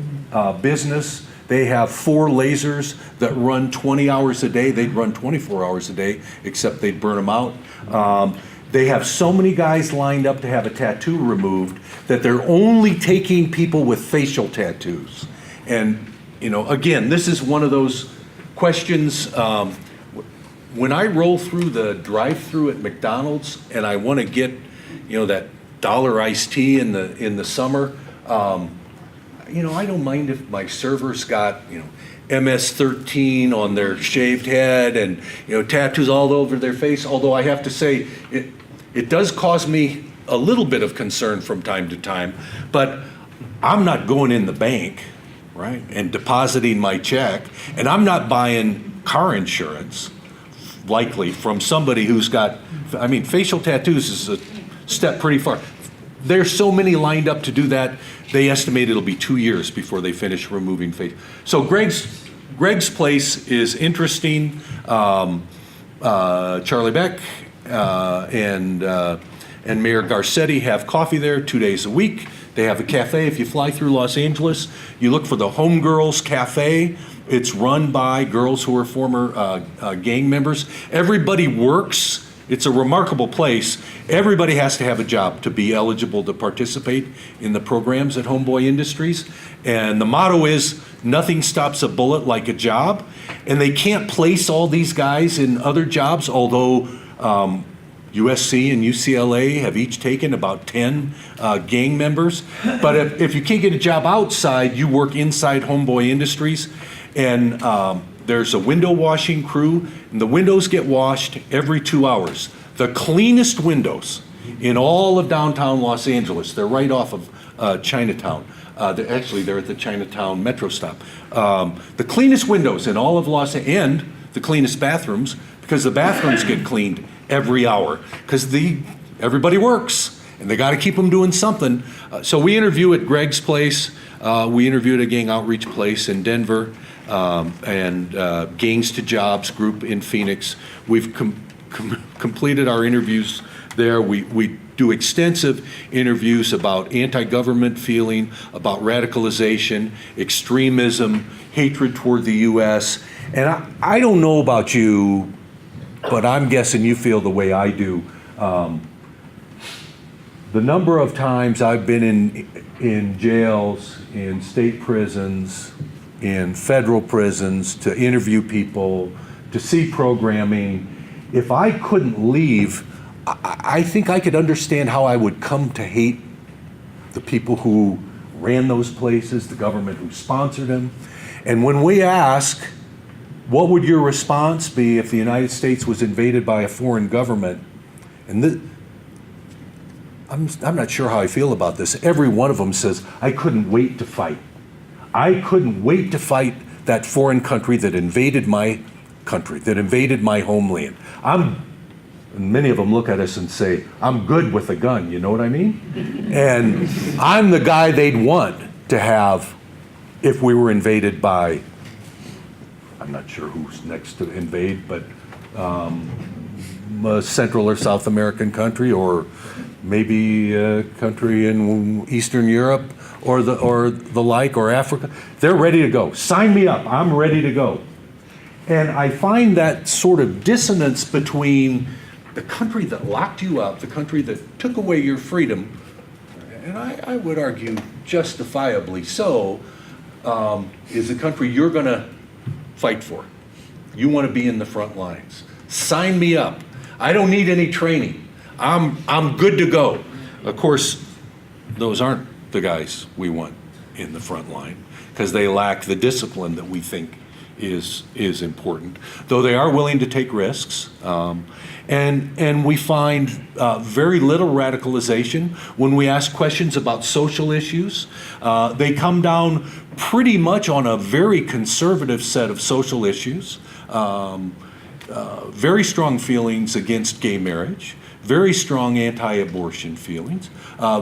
business. They have 4 lasers that run 20 hours a day. They'd run 24 hours a day, except they'd burn them out. They have so many guys lined up to have a tattoo removed that they're only taking people with facial tattoos. And, again, this is one of those questions. When I roll through the drive-through at McDonald's and I want to get, that dollar iced tea in the summer, I don't mind if my server's got, MS-13 on their shaved head and, tattoos all over their face. Although I have to say, it does cause me a little bit of concern from time to time. But I'm not going in the bank, right, and depositing my check. And I'm not buying car insurance, likely, from somebody who's got, facial tattoos is a step pretty far. There's so many lined up to do that. They estimate it'll be 2 years before they finish removing face. So Greg's place is interesting. Charlie Beck and Mayor Garcetti have coffee there 2 days a week. They have a cafe. If you fly through Los Angeles, you look for the Homegirls Cafe. It's run by girls who are former gang members. Everybody works. It's a remarkable place. Everybody has to have a job to be eligible to participate in the programs at Homeboy Industries. And the motto is, nothing stops a bullet like a job. And they can't place all these guys in other jobs, although USC and UCLA have each taken about 10 gang members. But if you can't get a job outside, you work inside Homeboy Industries. And there's a window washing crew, and the windows get washed every 2 hours. The cleanest windows in all of downtown Los Angeles. They're right off of Chinatown. They're at the Chinatown metro stop. The cleanest windows in all of Los Angeles, and the cleanest bathrooms, because the bathrooms get cleaned every hour, because everybody works. and they got to keep them doing something. So we interview at Greg's place. We interviewed at a gang outreach place in Denver, and Gangs to Jobs group in Phoenix. We've completed our interviews there. We do extensive interviews about anti-government feeling, about radicalization, extremism, hatred toward the U.S. And I don't know about you, but I'm guessing you feel the way I do. The number of times I've been in jails, in state prisons, in federal prisons, to interview people, to see programming, if I couldn't leave, I think I could understand how I would come to hate the people who ran those places, the government who sponsored them. And when we ask, what would your response be if the United States was invaded by a foreign government? And I'm not sure how I feel about this. Every one of them says, I couldn't wait to fight. I couldn't wait to fight that foreign country that invaded my country, that invaded my homeland. And many of them look at us and say, I'm good with a gun, you know what I mean? And I'm the guy they'd want to have if we were invaded by, I'm not sure who's next to invade, but a Central or South American country, or maybe a country in Eastern Europe, or the like, or Africa. They're ready to go. Sign me up, I'm ready to go. And I find that sort of dissonance between the country that locked you up, the country that took away your freedom, and I would argue justifiably so, is the country you're going to fight for. You want to be in the front lines. Sign me up. I don't need any training. I'm good to go. Of course, those aren't the guys we want in the front line, because they lack the discipline that we think is important, though they are willing to take risks. And we find very little radicalization when we ask questions about social issues. They come down pretty much on a very conservative set of social issues. Very strong feelings against gay marriage, very strong anti-abortion feelings,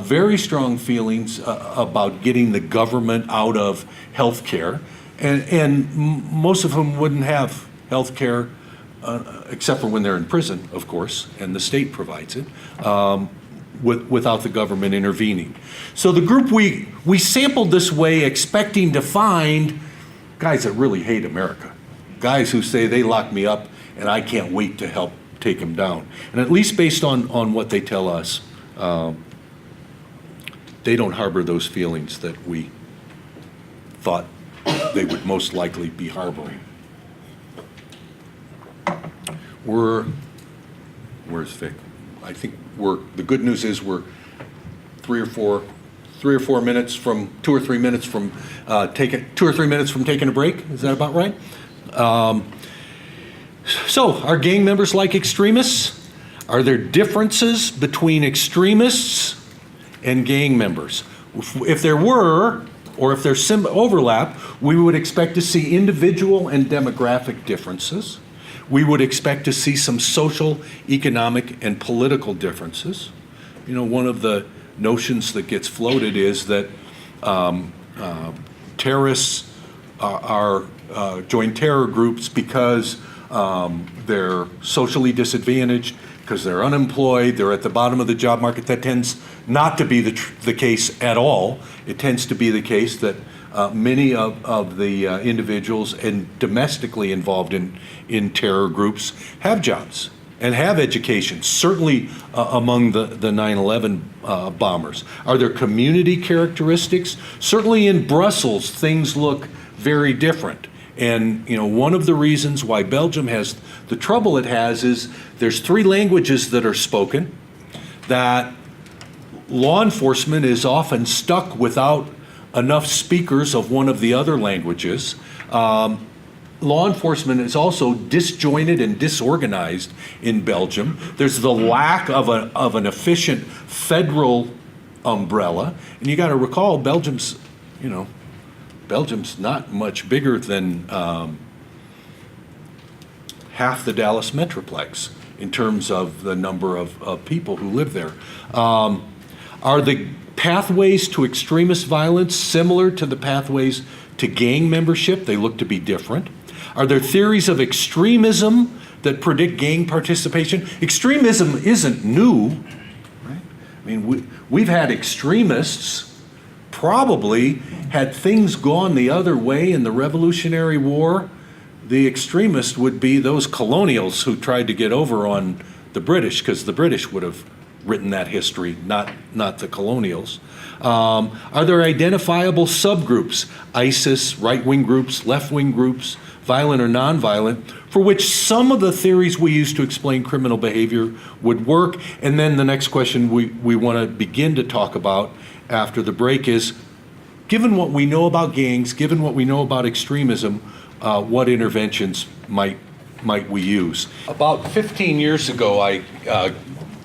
very strong feelings about getting the government out of health care. And most of them wouldn't have health care except for when they're in prison, of course, and the state provides it, without the government intervening. So the group we sampled this way, expecting to find guys that really hate America, guys who say they locked me up and I can't wait to help take them down. And at least based on what they tell us, they don't harbor those feelings that we thought they would most likely be harboring. Where's Vic? I think the good news is we're 2 or 3 minutes from taking a break. Is that about right? So are gang members like extremists? Are there differences between extremists and gang members? If there were, or if there's some overlap, we would expect to see individual and demographic differences. We would expect to see some social, economic, and political differences. You know, one of the notions that gets floated is that terrorists join terror groups because they're socially disadvantaged, because they're unemployed, they're at the bottom of the job market. That tends not to be the case at all. It tends to be the case that many of the individuals and domestically involved in terror groups have jobs and have education, certainly among the 9/11 bombers. Are there community characteristics? Certainly in Brussels, things look very different. And you know, one of the reasons why Belgium has the trouble it has is there's 3 languages that are spoken, that law enforcement is often stuck without enough speakers of one of the other languages. Law enforcement is also disjointed and disorganized in Belgium. There's the lack of an efficient federal umbrella. And you got to recall, Belgium's not much bigger than half the Dallas Metroplex in terms of the number of people who live there. Are the pathways to extremist violence similar to the pathways to gang membership? They look to be different. Are there theories of extremism that predict gang participation? Extremism isn't new, right? I mean, we've had extremists probably had things gone the other way in the Revolutionary War. The extremist would be those colonials who tried to get over on the British, because the British would have written that history, not the colonials. Are there identifiable subgroups, ISIS, right-wing groups, left-wing groups, violent or nonviolent, for which some of the theories we use to explain criminal behavior would work? And then the next question we want to begin to talk about after the break is, given what we know about gangs, given what we know about extremism, what interventions might we use? About 15 years ago, I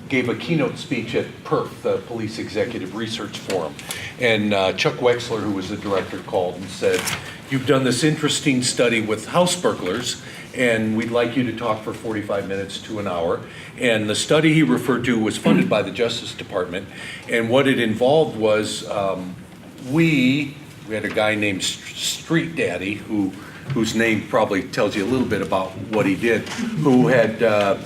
gave a keynote speech at PERF, the Police Executive Research Forum, and Chuck Wexler, who was the director, called and said, "You've done this interesting study with house burglars, and we'd like you to talk for 45 minutes to an hour." And the study he referred to was funded by the Justice Department, and what it involved was we had a guy named Street Daddy, whose name probably tells you a little bit about what he did, who had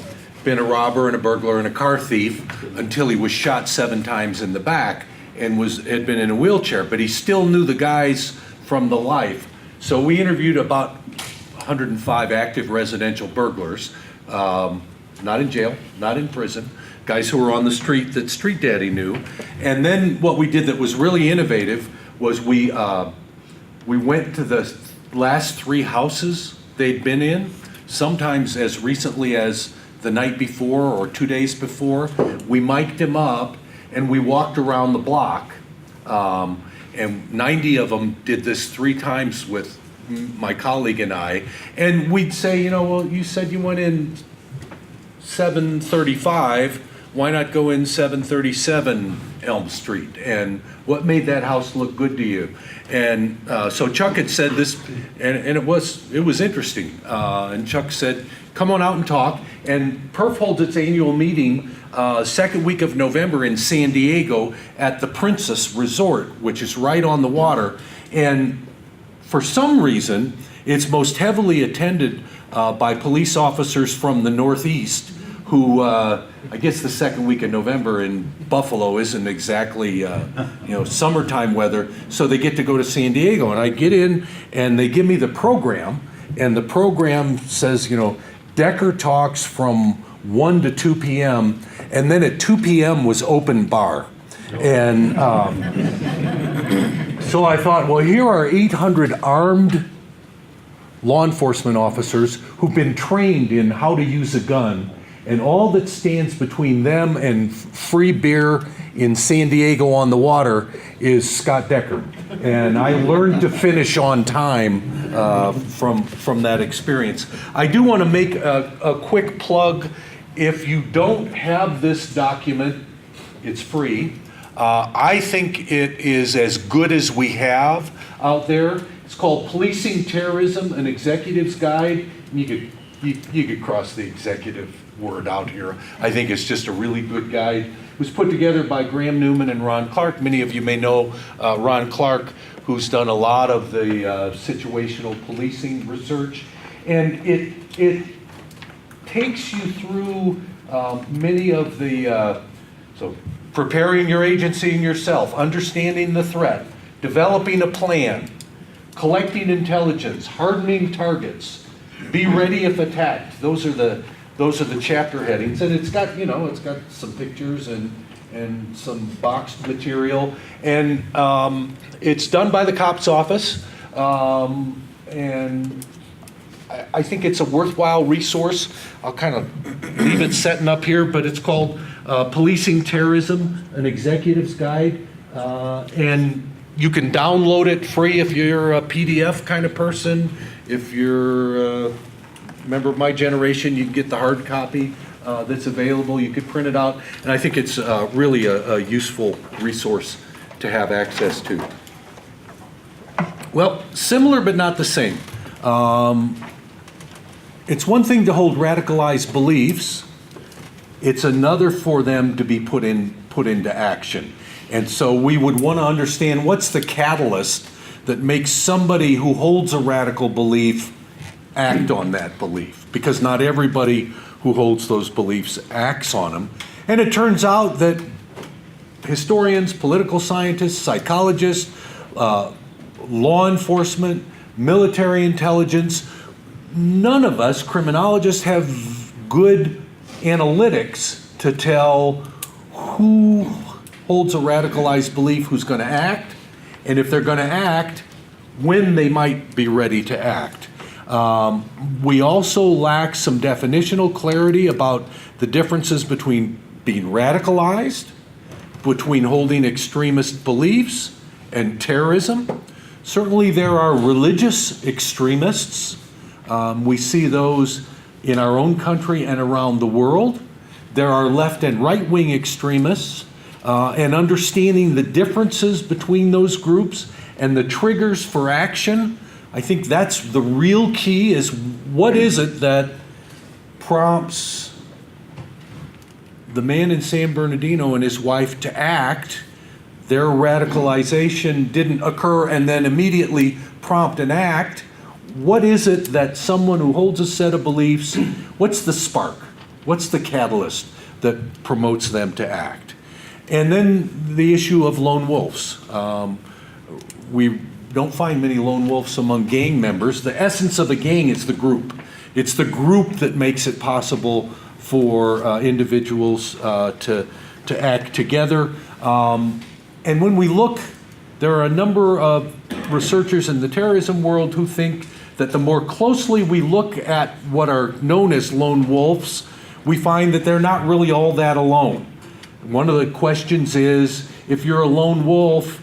been a robber and a burglar and a car thief until he was shot 7 times in the back and had been in a wheelchair, but he still knew the guys from the life. So we interviewed about 105 active residential burglars, not in jail, not in prison, guys who were on the street that Street Daddy knew. And then what we did that was really innovative was we went to the last 3 houses they'd been in, sometimes as recently as the night before or 2 days before. We mic'd them up and we walked around the block, and 90 of them did this 3 times with my colleague and I, and we'd say, well, you said you went in 735, why not go in 737 Elm Street? And what made that house look good to you? And so Chuck had said this, and it was interesting. And Chuck said, come on out and talk. And PERF holds its annual meeting second week of November in San Diego at the Princess Resort, which is right on the water. And for some reason, it's most heavily attended by police officers from the Northeast, who I guess the second week of November in Buffalo isn't exactly summertime weather, so they get to go to San Diego. And I get in and they give me the program, and the program says, Decker talks from 1 to 2 p.m., and then at 2 p.m. was open bar. And so I thought, well, here are 800 armed law enforcement officers who've been trained in how to use a gun, and all that stands between them and free beer in San Diego on the water is Scott Decker. And I learned to finish on time from that experience. I do want to make a quick plug. If you don't have this document, it's free. I think it is as good as we have out there. It's called Policing Terrorism, an Executive's Guide. You could cross the executive word out here. I think it's just a really good guide. It was put together by Graham Newman and Ron Clark. Many of you may know Ron Clark, who's done a lot of the situational policing research. And it takes you through many of the, so preparing your agency and yourself, understanding the threat, developing a plan, collecting intelligence, hardening targets, be ready if attacked. Those are the chapter headings, and it's got some pictures and some boxed material, and it's done by the COPS office, and I think it's a worthwhile resource. I'll kind of leave it setting up here, but it's called Policing Terrorism, an Executive's Guide, and you can download it free if you're a PDF kind of person. If you're a member of my generation, you can get the hard copy that's available. You could print it out, and I think it's really a useful resource to have access to. Well, similar but not the same. It's one thing to hold radicalized beliefs. It's another for them to be put in put into action. And so we would want to understand what's the catalyst that makes somebody who holds a radical belief act on that belief, because not everybody who holds those beliefs acts on them. And it turns out that historians, political scientists, psychologists, law enforcement, military intelligence, none of us criminologists have good analytics to tell who holds a radicalized belief, who's going to act, and if they're going to act, when they might be ready to act. We also lack some definitional clarity about the differences between being radicalized, between holding extremist beliefs and terrorism. Certainly there are religious extremists. We see those in our own country and around the world. There are left and right-wing extremists, and understanding the differences between those groups and the triggers for action. I think that's the real key, is what is it that prompts the man in San Bernardino and his wife to act. Their radicalization didn't occur and then immediately prompt an act. What is it that someone who holds a set of beliefs, what's the spark? What's the catalyst that promotes them to act? And then the issue of lone wolves. We don't find many lone wolves among gang members. The essence of a gang is the group. It's the group that makes it possible for individuals to act together. And when we look, there are a number of researchers in the terrorism world who think that the more closely we look at what are known as lone wolves, we find that they're not really all that alone. One of the questions is, if you're a lone wolf,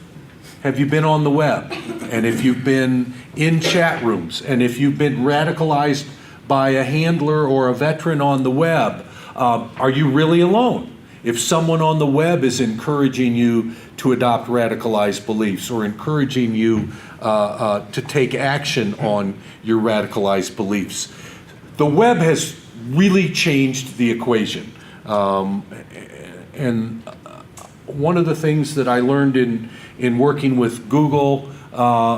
have you been on the web? And if you've been in chat rooms, and if you've been radicalized by a handler or a veteran on the web, are you really alone? If someone on the web is encouraging you to adopt radicalized beliefs or encouraging you to take action on your radicalized beliefs. The web has really changed the equation. And one of the things that I learned in working with Google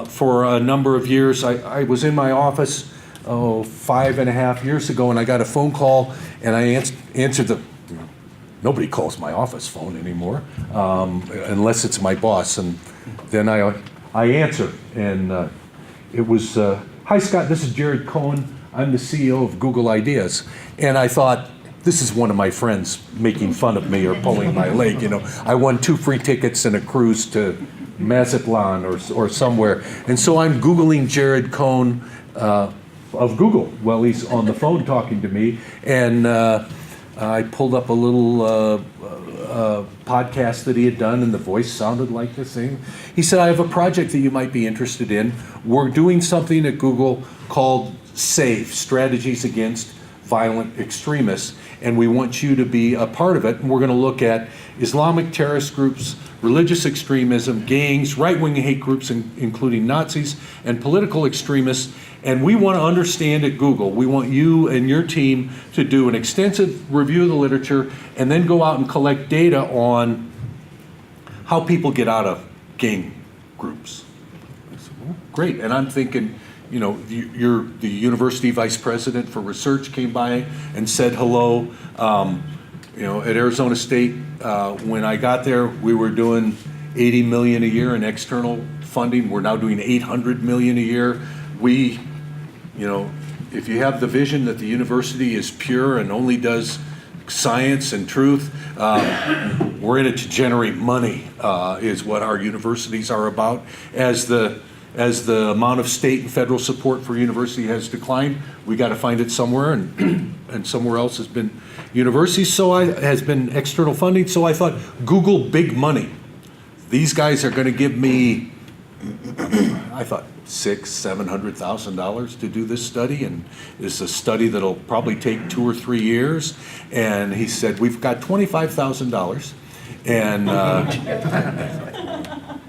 for a number of years, I was in my office 5.5 years ago, and I got a phone call, and I answered the, nobody calls my office phone anymore, unless it's my boss, and then I answer, and it was, hi Scott, this is Jared Cohen, I'm the CEO of Google Ideas, and I thought, this is one of my friends making fun of me or pulling my leg, you know. I won 2 free tickets and a cruise to Mazatlan or somewhere, and so I'm Googling Jared Cohen of Google. Well, he's on the phone talking to me, and I pulled up a little podcast that he had done, and the voice sounded like this thing. He said, I have a project that you might be interested in. We're doing something at Google called SAFE, Strategies Against Violent Extremists, and we want you to be a part of it. And we're going to look at Islamic terrorist groups, religious extremism, gangs, right-wing hate groups, including Nazis, and political extremists. And we want to understand at Google, we want you and your team to do an extensive review of the literature and then go out and collect data on how people get out of gang groups. I said, well, great. And I'm thinking, you know, the university vice president for research came by and said hello. You know, at Arizona State, when I got there, we were doing $80 million a year in external funding. We're now doing $800 million a year. We, you know, if you have the vision that the university is pure and only does science and truth, we're in it to generate money, is what our universities are about. As the amount of state and federal support for university has declined, we got to find it somewhere, and somewhere else has been universities. Has been external funding. So I thought, Google, big money. These guys are going to give me, I thought, $600,000-$700,000 to do this study, and it's a study that'll probably take 2 or 3 years. And he said, we've got $25,000, and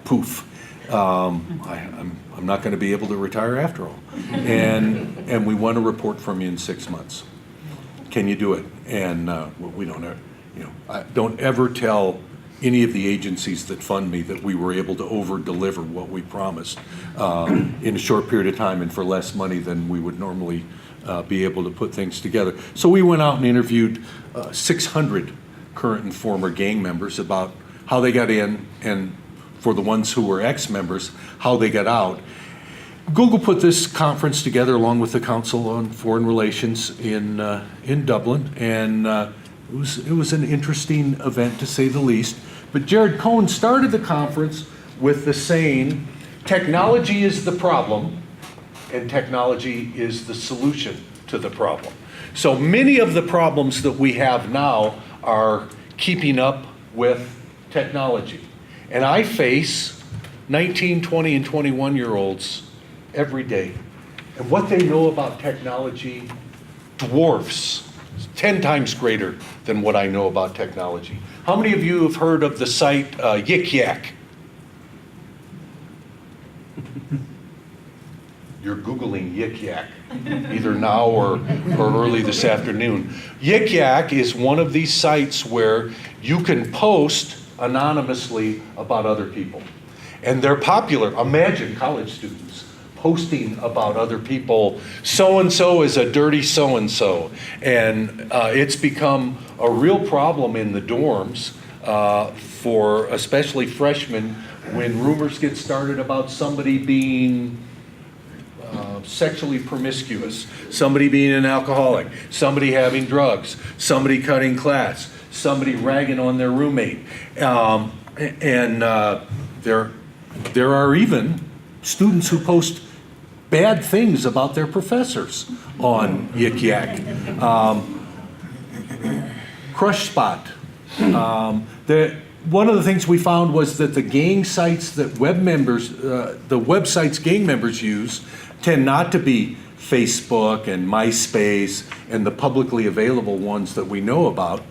poof. I'm not going to be able to retire after all, and we want a report from you in 6 months. Can you do it? And we don't, you know, don't ever tell any of the agencies that fund me that we were able to over-deliver what we promised in a short period of time and for less money than we would normally be able to put things together. So we went out and interviewed 600 current and former gang members about how they got in, and for the ones who were ex-members, how they got out. Google put this conference together along with the Council on Foreign Relations in Dublin, and it was an interesting event to say the least. But Jared Cohen started the conference with the saying, technology is the problem and technology is the solution to the problem. So many of the problems that we have now are keeping up with technology. And I face 19, 20, and 21-year-olds every day. And what they know about technology dwarfs, 10 times greater than what I know about technology. How many of you have heard of the site Yik Yak? You're Googling Yik Yak, either now or early this afternoon. Yik Yak is one of these sites where you can post anonymously about other people. And they're popular. Imagine college students posting about other people. So-and-so is a dirty so-and-so. And it's become a real problem in the dorms for especially freshmen when rumors get started about somebody being sexually promiscuous, somebody being an alcoholic, somebody having drugs, somebody cutting class, somebody ragging on their roommate. And there are even students who post bad things about their professors on Yik Yak. Crush Spot. One of the things we found was that the gang sites that the websites gang members use tend not to be Facebook and MySpace and the publicly available ones that we know about.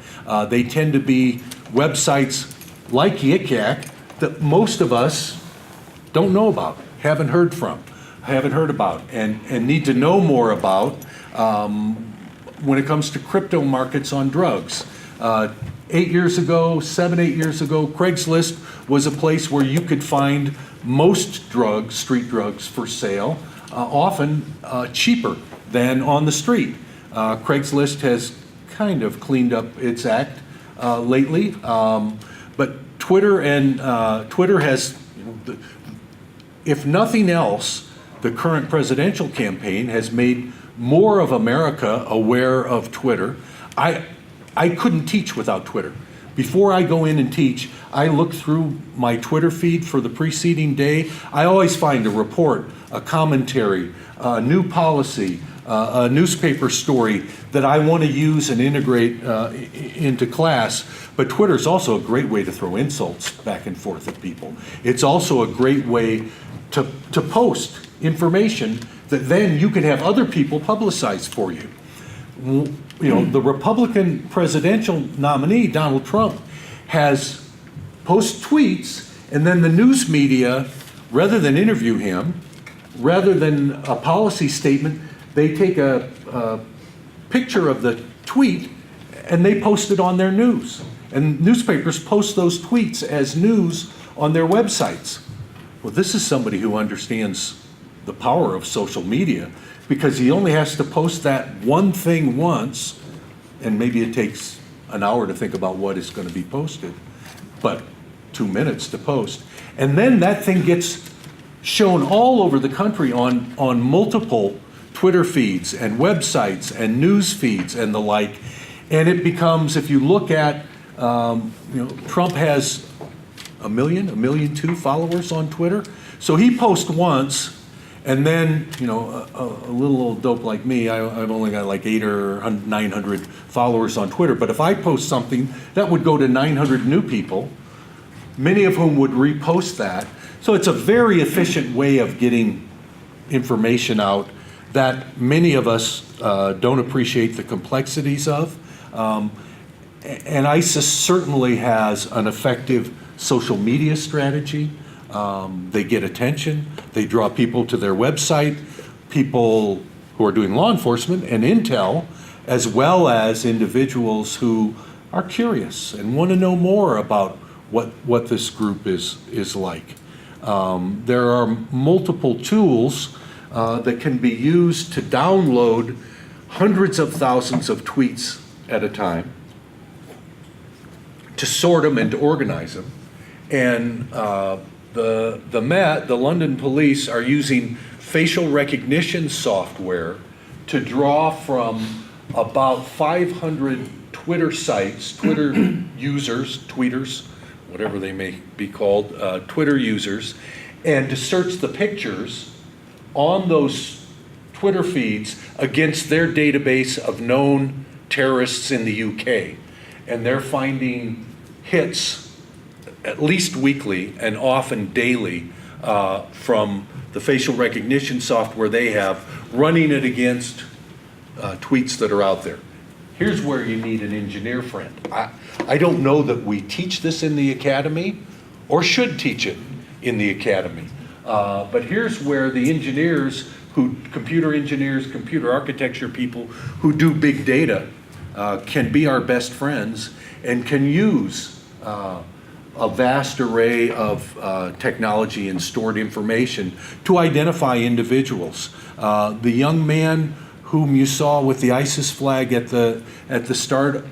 They tend to be websites like Yik Yak that most of us don't know about, haven't heard about, and need to know more about when it comes to crypto markets on drugs. 8 years ago, 8 years ago, Craigslist was a place where you could find most drugs, street drugs, for sale, often cheaper than on the street. Craigslist has kind of cleaned up its act lately, but Twitter has, if nothing else, the current presidential campaign has made more of America aware of Twitter. I couldn't teach without Twitter. Before I go in and teach, I look through my Twitter feed for the preceding day. I always find a report, a commentary, a new policy, a newspaper story that I want to use and integrate into class. But Twitter is also a great way to throw insults back and forth at people. It's also a great way to post information that then you can have other people publicize for you. You know, the Republican presidential nominee, Donald Trump, has post tweets, and then the news media, rather than interview him, rather than a policy statement, they take a picture of the tweet and they post it on their news. And newspapers post those tweets as news on their websites. Well, this is somebody who understands the power of social media, because he only has to post that one thing once, and maybe it takes an hour to think about what is going to be posted, but 2 minutes to post. And then that thing gets shown all over the country on multiple Twitter feeds and websites and news feeds and the like. And it becomes, if you look at, Trump has 1 million, 1.2 million followers on Twitter. So he posts once, and then, a little old dope like me, I've only got like 800 or 900 followers on Twitter. But if I post something, that would go to 900 new people, many of whom would repost that. So it's a very efficient way of getting information out that many of us don't appreciate the complexities of. And ISIS certainly has an effective social media strategy. They get attention. They draw people to their website, people who are doing law enforcement and intel, as well as individuals who are curious and want to know more about what this group is like. There are multiple tools that can be used to download hundreds of thousands of tweets at a time, to sort them and to organize them. And the London police are using facial recognition software to draw from about 500 Twitter sites, Twitter users, tweeters, whatever they may be called, Twitter users, and to search the pictures on those Twitter feeds against their database of known terrorists in the UK. And they're finding hits at least weekly and often daily from the facial recognition software they have, running it against tweets that are out there. Here's where you need an engineer friend. I don't know that we teach this in the academy or should teach it in the academy. But here's where the engineers, computer engineers, computer architecture people who do big data can be our best friends and can use a vast array of technology and stored information to identify individuals. The young man whom you saw with the ISIS flag at the start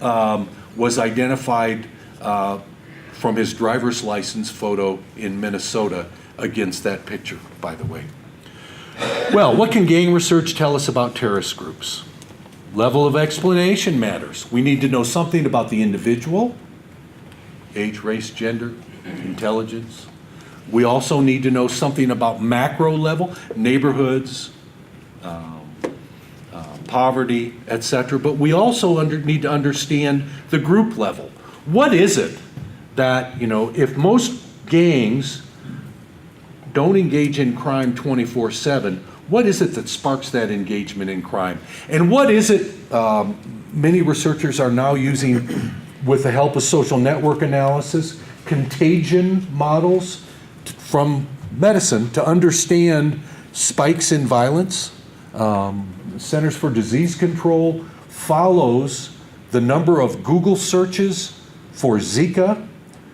was identified from his driver's license photo in Minnesota against that picture, by the way. Well, what can gang research tell us about terrorist groups? Level of explanation matters. We need to know something about the individual, age, race, gender, intelligence. We also need to know something about macro level, neighborhoods, poverty, etc. But we also need to understand the group level. What is it that, if most gangs don't engage in crime 24/7, what is it that sparks that engagement in crime? And what is it many researchers are now using with the help of social network analysis, contagion models from medicine to understand spikes in violence? Centers for Disease Control follows the number of Google searches for Zika,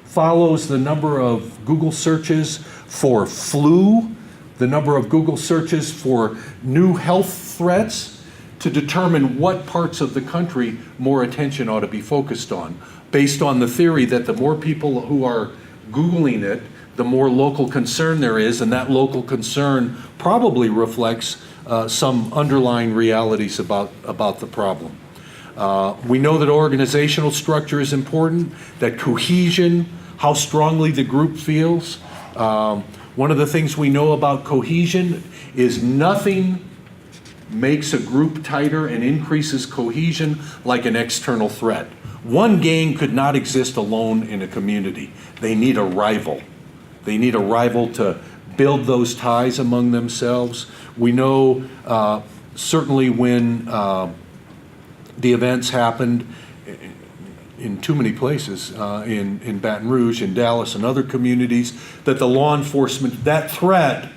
follows the number of Google searches for flu, the number of Google searches for new health threats, to determine what parts of the country more attention ought to be focused on, based on the theory that the more people who are Googling it, the more local concern there is, and that local concern probably reflects some underlying realities about the problem. We know that organizational structure is important, that cohesion, how strongly the group feels. One of the things we know about cohesion is nothing makes a group tighter and increases cohesion like an external threat. One gang could not exist alone in a community. They need a rival. They need a rival to build those ties among themselves. We know certainly when the events happened in too many places, in Baton Rouge, in Dallas, and other communities, that the law enforcement, that threat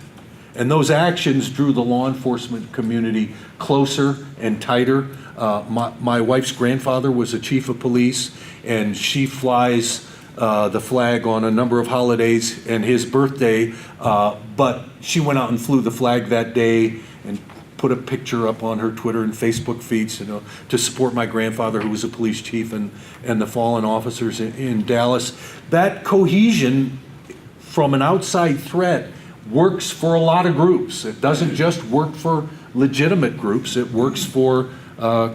and those actions drew the law enforcement community closer and tighter. My wife's grandfather was a chief of police, and she flies the flag on a number of holidays and his birthday, but she went out and flew the flag that day and put a picture up on her Twitter and Facebook feeds, to support my grandfather, who was a police chief, and the fallen officers in Dallas. That cohesion from an outside threat works for a lot of groups. It doesn't just work for legitimate groups, it works for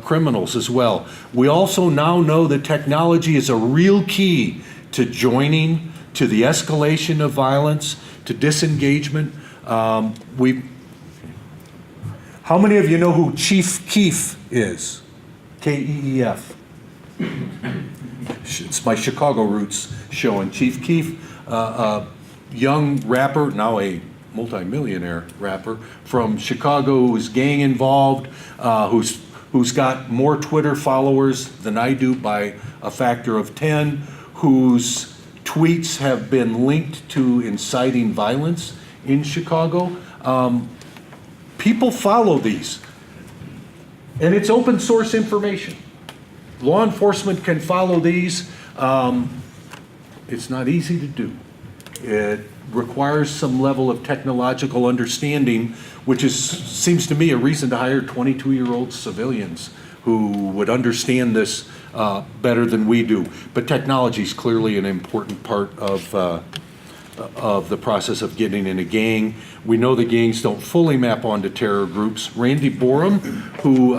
criminals as well. We also now know that technology is a real key to joining, to the escalation of violence, to disengagement. How many of you know who Chief Keef is? K-E-E-F. It's my Chicago roots showing. Chief Keef, young rapper, now a multimillionaire rapper from Chicago, who's gang involved, who's got more Twitter followers than I do by a factor of 10, whose tweets have been linked to inciting violence in Chicago. People follow these, and it's open source information. Law enforcement can follow these. It's not easy to do. It requires some level of technological understanding, which seems to me a reason to hire 22-year-old civilians who would understand this better than we do. But technology is clearly an important part of the process of getting in a gang. We know the gangs don't fully map onto terror groups. Randy Borum, who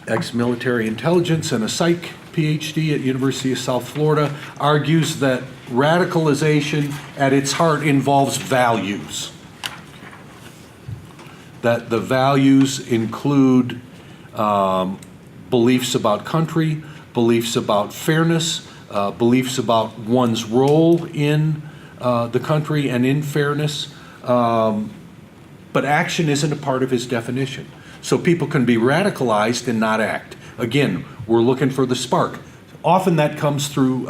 ex-military intelligence and a psych PhD at University of South Florida, argues that radicalization at its heart involves values. That the values include beliefs about country, beliefs about fairness, beliefs about one's role in the country and in fairness, but action isn't a part of his definition. So people can be radicalized and not act. Again, we're looking for the spark. Often that comes through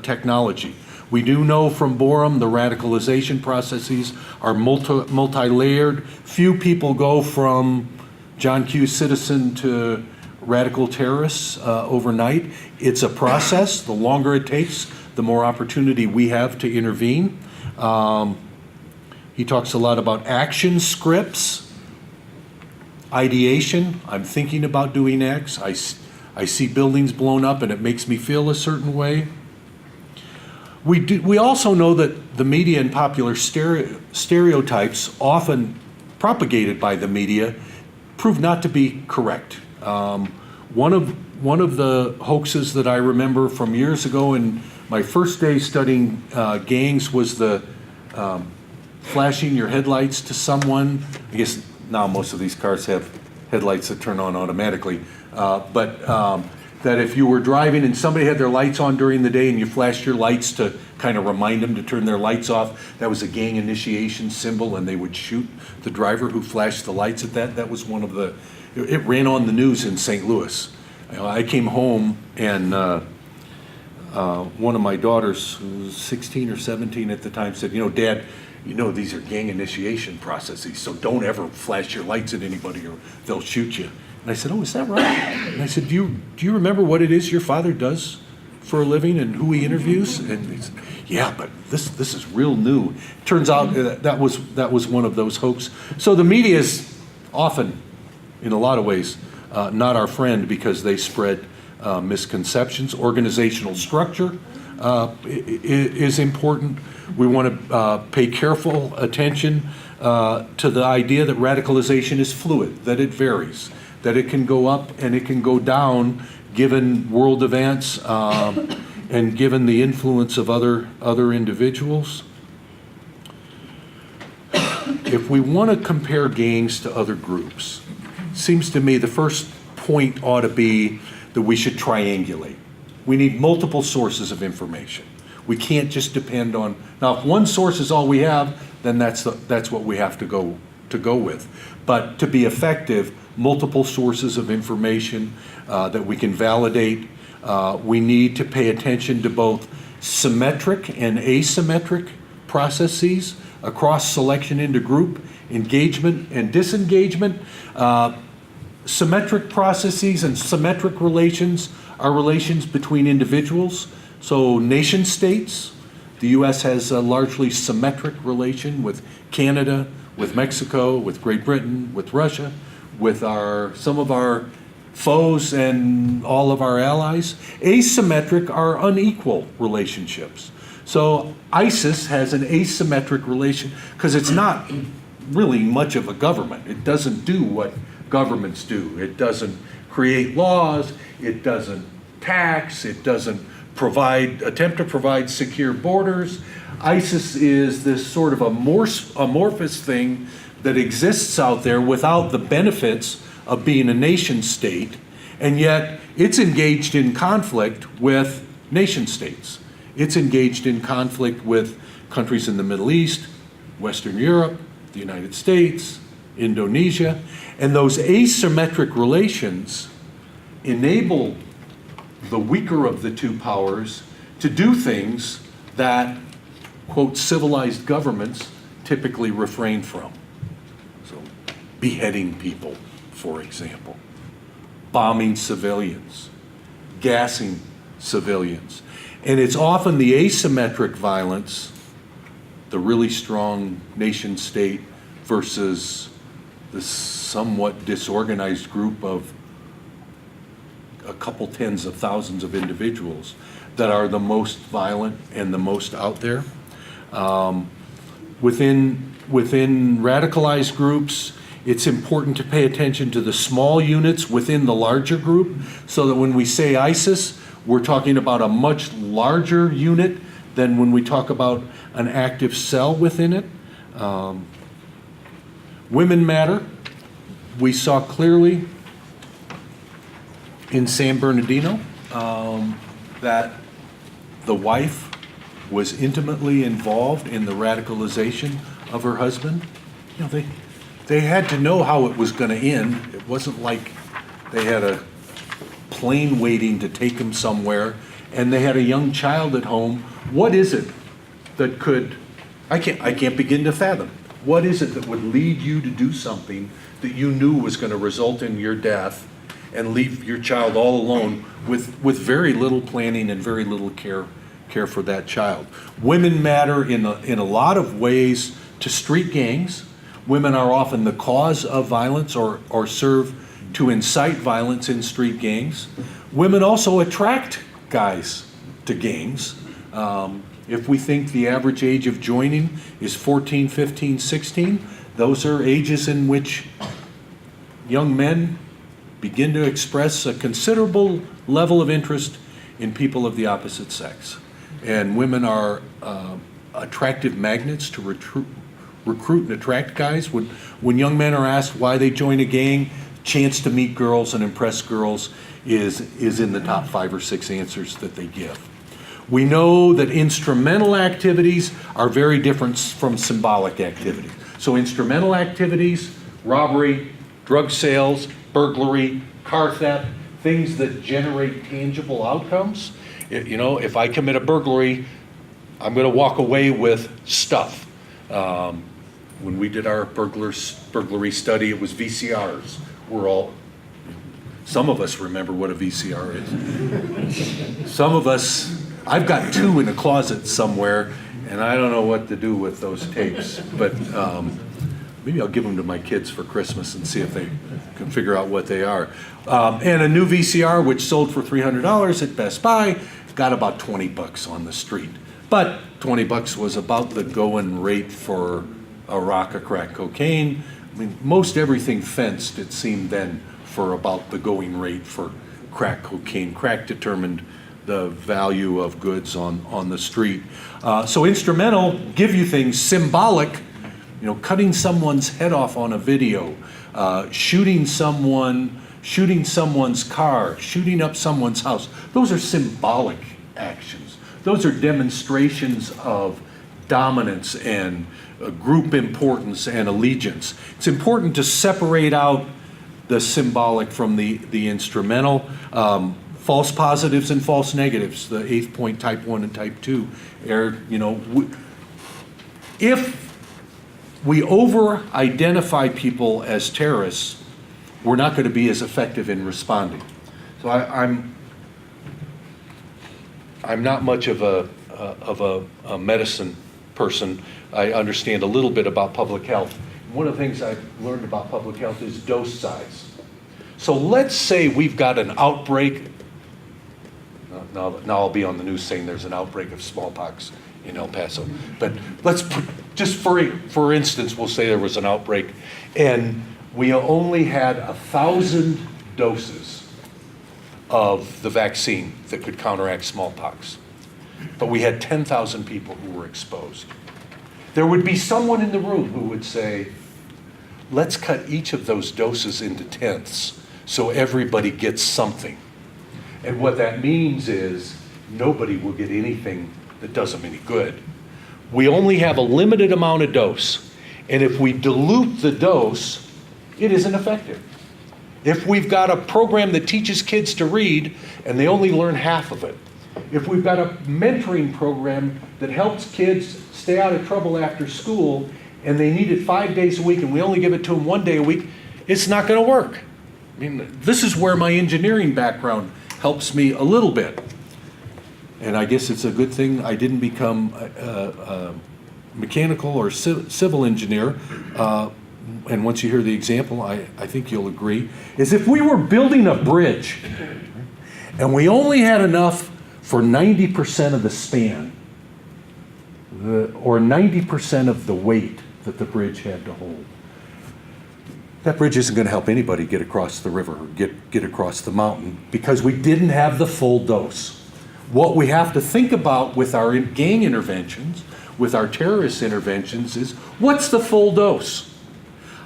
technology. We do know from Borum the radicalization processes are multi-layered. Few people go from John Q. citizen to radical terrorists overnight. It's a process. The longer it takes, the more opportunity we have to intervene. He talks a lot about action scripts, ideation. I'm thinking about doing X. I see buildings blown up and it makes me feel a certain way. We also know that the media and popular stereotypes, often propagated by the media, prove not to be correct. One of the hoaxes that I remember from years ago in my first day studying gangs was the flashing your headlights to someone. I guess now most of these cars have headlights that turn on automatically, but that if you were driving and somebody had their lights on during the day and you flashed your lights to kind of remind them to turn their lights off, that was a gang initiation symbol, and they would shoot the driver who flashed the lights at that. That was one of the, it ran on the news in St. Louis. I came home and one of my daughters, who was 16 or 17 at the time, said, Dad, these are gang initiation processes, so don't ever flash your lights at anybody or they'll shoot you. And I said, oh, is that right? And I said, do you remember what it is your father does for a living and who he interviews? And he said, yeah, but this is real new. Turns out that was one of those hoaxes. So the media is often, in a lot of ways, not our friend because they spread misconceptions. Organizational structure is important. We want to pay careful attention to the idea that radicalization is fluid, that it varies, that it can go up and it can go down given world events and given the influence of other individuals. If we want to compare gangs to other groups, seems to me the first point ought to be that we should triangulate. We need multiple sources of information. We can't just depend on, now if one source is all we have, then that's what we have to go with. But to be effective, multiple sources of information that we can validate. We need to pay attention to both symmetric and asymmetric processes across selection into group, engagement and disengagement. Symmetric processes and symmetric relations are relations between individuals. So nation states, the U.S. has a largely symmetric relation with Canada, with Mexico, with Great Britain, with Russia, with some of our foes and all of our allies. Asymmetric are unequal relationships. So ISIS has an asymmetric relation because it's not really much of a government. It doesn't do what governments do. It doesn't create laws. It doesn't tax. It doesn't attempt to provide secure borders. ISIS is this sort of amorphous thing that exists out there without the benefits of being a nation state, and yet it's engaged in conflict with nation states. It's engaged in conflict with countries in the Middle East, Western Europe, the United States, Indonesia, and those asymmetric relations enable the weaker of the two powers to do things that, quote, civilized governments typically refrain from. So, beheading people, for example, bombing civilians, gassing civilians. And it's often the asymmetric violence, the really strong nation state versus the somewhat disorganized group of a couple tens of thousands of individuals that are the most violent and the most out there. Within radicalized groups, it's important to pay attention to the small units within the larger group, so that when we say ISIS, we're talking about a much larger unit than when we talk about an active cell within it. Women matter. We saw clearly in San Bernardino that the wife was intimately involved in the radicalization of her husband. You know, they had to know how it was going to end. It wasn't like they had a plane waiting to take him somewhere, and they had a young child at home. What is it that could, I can't begin to fathom. What is it that would lead you to do something that you knew was going to result in your death and leave your child all alone with very little planning and very little care for that child? Women matter in a lot of ways to street gangs. Women are often the cause of violence or serve to incite violence in street gangs. Women also attract guys to gangs. If we think the average age of joining is 14, 15, 16, those are ages in which young men begin to express a considerable level of interest in people of the opposite sex. And women are attractive magnets to recruit and attract guys. When young men are asked why they join a gang, chance to meet girls and impress girls is in the top 5 or 6 answers that they give. We know that instrumental activities are very different from symbolic activities. So instrumental activities, robbery, drug sales, burglary, car theft, things that generate tangible outcomes. If I commit a burglary, I'm going to walk away with stuff. When we did our burglary study, it was VCRs. Some of us remember what a VCR is. Some of us, I've got 2 in a closet somewhere, and I don't know what to do with those tapes. But maybe I'll give them to my kids for Christmas and see if they can figure out what they are. And a new VCR, which sold for $300 at Best Buy, got about $20 on the street. But $20 was about the going rate for a rock of crack cocaine. I mean, most everything fenced, it seemed then, for about the going rate for crack cocaine. Crack determined the value of goods on the street. So instrumental give you things. Symbolic, cutting someone's head off on a video, shooting someone's car, shooting up someone's house. Those are symbolic actions. Those are demonstrations of dominance and group importance and allegiance. It's important to separate out the symbolic from the instrumental. False positives and false negatives, the 8th point, type 1 and type 2. If we over-identify people as terrorists, we're not going to be as effective in responding. So I'm not much of a medicine person. I understand a little bit about public health. One of the things I've learned about public health is dose size. So let's say we've got an outbreak. Now I'll be on the news saying there's an outbreak of smallpox in El Paso. But just for instance, we'll say there was an outbreak, and we only had 1,000 doses of the vaccine that could counteract smallpox. But we had 10,000 people who were exposed. There would be someone in the room who would say, let's cut each of those doses into tenths so everybody gets something. And what that means is nobody will get anything that does them any good. We only have a limited amount of dose. And if we dilute the dose, it isn't effective. If we've got a program that teaches kids to read and they only learn half of it, if we've got a mentoring program that helps kids stay out of trouble after school and they need it 5 days a week and we only give it to them 1 day a week, it's not going to work. I mean, this is where my engineering background helps me a little bit. And I guess it's a good thing I didn't become a mechanical or civil engineer. And once you hear the example, I think you'll agree, is if we were building a bridge and we only had enough for 90% of the span, or 90% of the weight that the bridge had to hold, that bridge isn't going to help anybody get across the river or get across the mountain because we didn't have the full dose. What we have to think about with our gang interventions, with our terrorist interventions, is what's the full dose?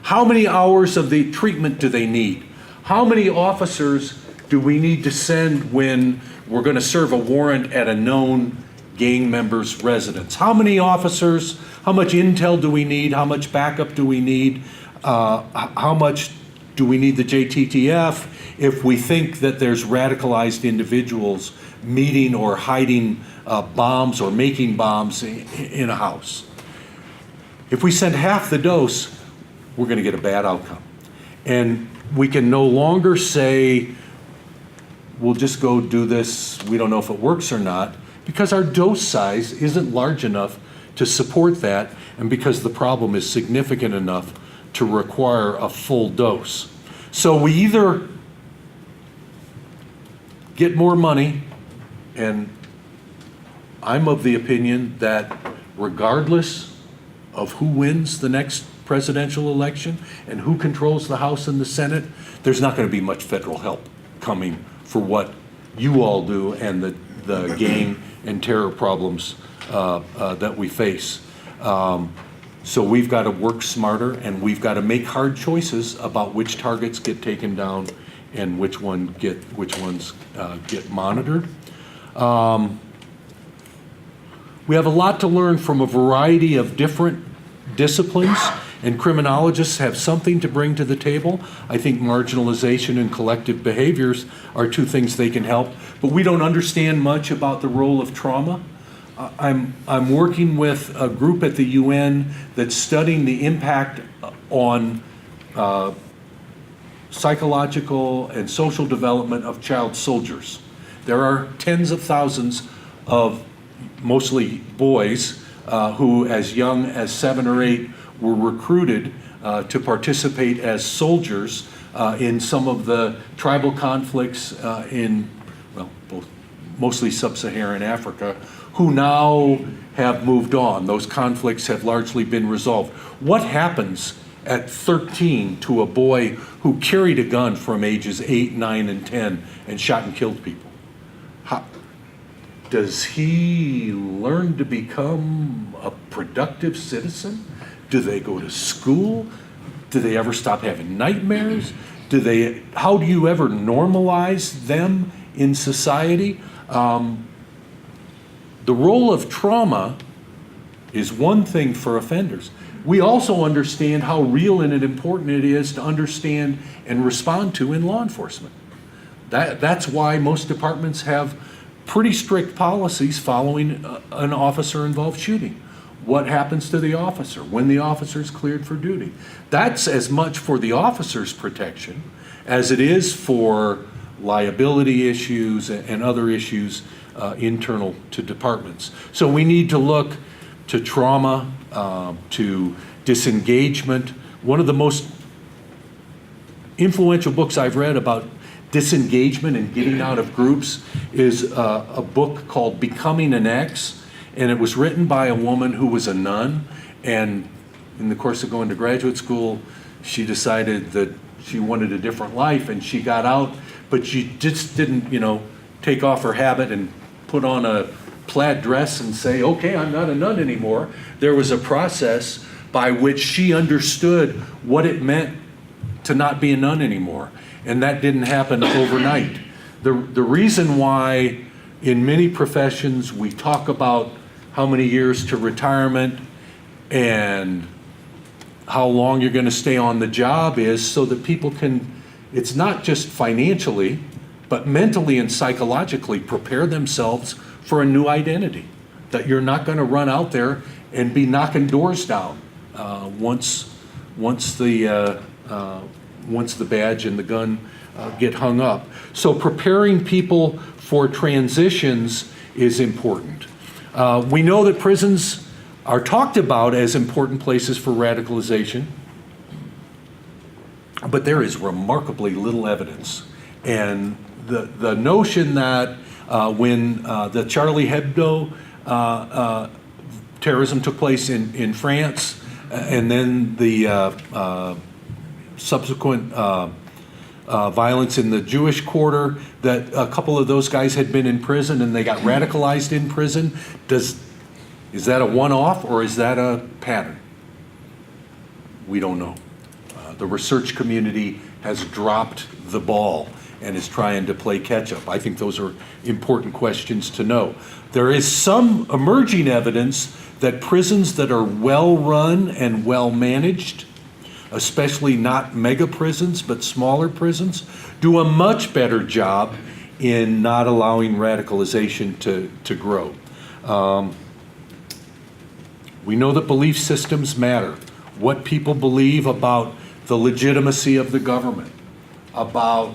How many hours of the treatment do they need? How many officers do we need to send when we're going to serve a warrant at a known gang member's residence? How many officers, how much intel do we need? How much backup do we need? How much do we need the JTTF if we think that there's radicalized individuals meeting or hiding bombs or making bombs in a house? If we send half the dose, we're going to get a bad outcome. And we can no longer say, we'll just go do this, we don't know if it works or not, because our dose size isn't large enough to support that, and because the problem is significant enough to require a full dose. So we either get more money, and I'm of the opinion that regardless of who wins the next presidential election and who controls the House and the Senate, there's not going to be much federal help coming for what you all do and the gang and terror problems that we face. So we've got to work smarter, and we've got to make hard choices about which targets get taken down and which ones get monitored. We have a lot to learn from a variety of different disciplines, and criminologists have something to bring to the table. I think marginalization and collective behaviors are two things they can help, but we don't understand much about the role of trauma. I'm working with a group at the UN that's studying the impact on psychological and social development of child soldiers. There are tens of thousands of mostly boys who as young as 7 or 8 were recruited to participate as soldiers in some of the tribal conflicts in, well, mostly sub-Saharan Africa, who now have moved on. Those conflicts have largely been resolved. What happens at 13 to a boy who carried a gun from ages 8, 9, and 10 and shot and killed people? Does he learn to become a productive citizen? Do they go to school? Do they ever stop having nightmares? How do you ever normalize them in society? The role of trauma is one thing for offenders. We also understand how real and important it is to understand and respond to in law enforcement. That's why most departments have pretty strict policies following an officer-involved shooting. What happens to the officer when the officer is cleared for duty? That's as much for the officer's protection as it is for liability issues and other issues internal to departments. So we need to look to trauma, to disengagement. One of the most influential books I've read about disengagement and getting out of groups is a book called Becoming an X, and it was written by a woman who was a nun, and in the course of going to graduate school, she decided that she wanted a different life, and she got out, but she just didn't, take off her habit and put on a plaid dress and say, okay, I'm not a nun anymore. There was a process by which she understood what it meant to not be a nun anymore. And that didn't happen overnight. The reason why in many professions we talk about how many years to retirement and how long you're going to stay on the job is so that people can, it's not just financially, but mentally and psychologically prepare themselves for a new identity. That you're not going to run out there and be knocking doors down once the badge and the gun get hung up. So preparing people for transitions is important. We know that prisons are talked about as important places for radicalization, but there is remarkably little evidence. And the notion that when the Charlie Hebdo terrorism took place in France, and then the subsequent violence in the Jewish quarter, that a couple of those guys had been in prison and they got radicalized in prison. Is that a one-off or is that a pattern? We don't know. The research community has dropped the ball and is trying to play catch-up. I think those are important questions to know. There is some emerging evidence that prisons that are well-run and well-managed, especially not mega prisons, but smaller prisons, do a much better job in not allowing radicalization to grow. We know that belief systems matter. What people believe about the legitimacy of the government, about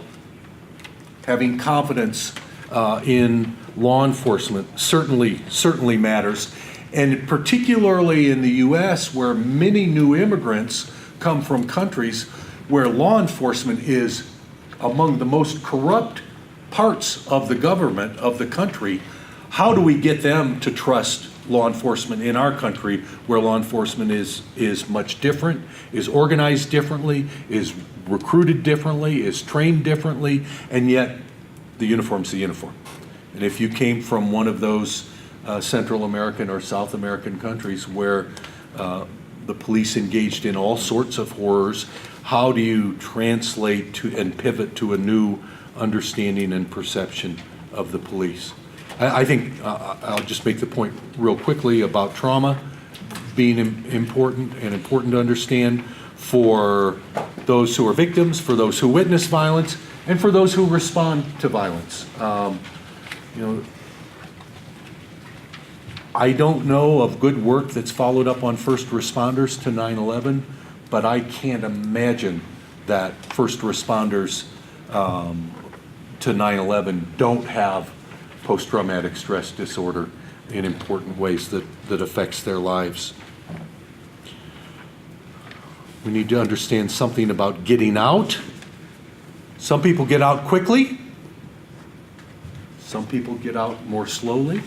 having confidence in law enforcement certainly matters. And particularly in the US, where many new immigrants come from countries where law enforcement is among the most corrupt parts of the government of the country, how do we get them to trust law enforcement in our country, where law enforcement is much different, is organized differently, is recruited differently, is trained differently, and yet the uniform's the uniform. And if you came from one of those Central American or South American countries where the police engaged in all sorts of horrors, how do you translate to and pivot to a new understanding and perception of the police? I think I'll just make the point real quickly about trauma being important to understand for those who are victims, for those who witness violence, and for those who respond to violence. I don't know of good work that's followed up on first responders to 9/11, but I can't imagine that first responders to 9/11 don't have post-traumatic stress disorder in important ways that affects their lives. We need to understand something about getting out. Some people get out quickly. Some people get out more slowly.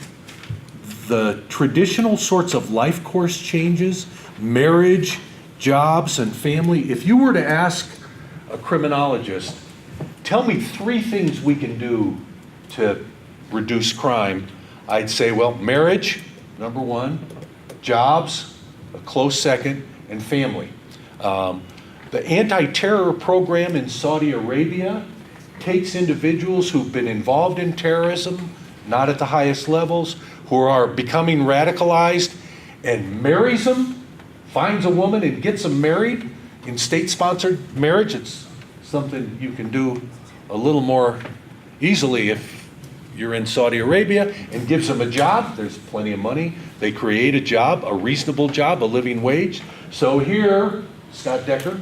The traditional sorts of life course changes, marriage, jobs, and family, if you were to ask a criminologist, tell me 3 things we can do to reduce crime, I'd say, well, marriage, number 1, jobs, a close second, and family. The anti-terror program in Saudi Arabia takes individuals who've been involved in terrorism, not at the highest levels, who are becoming radicalized, and marries them, finds a woman and gets them married in state-sponsored marriage. It's something you can do a little more easily if you're in Saudi Arabia, and gives them a job. There's plenty of money. They create a job, a reasonable job, a living wage. So here, Scott Decker,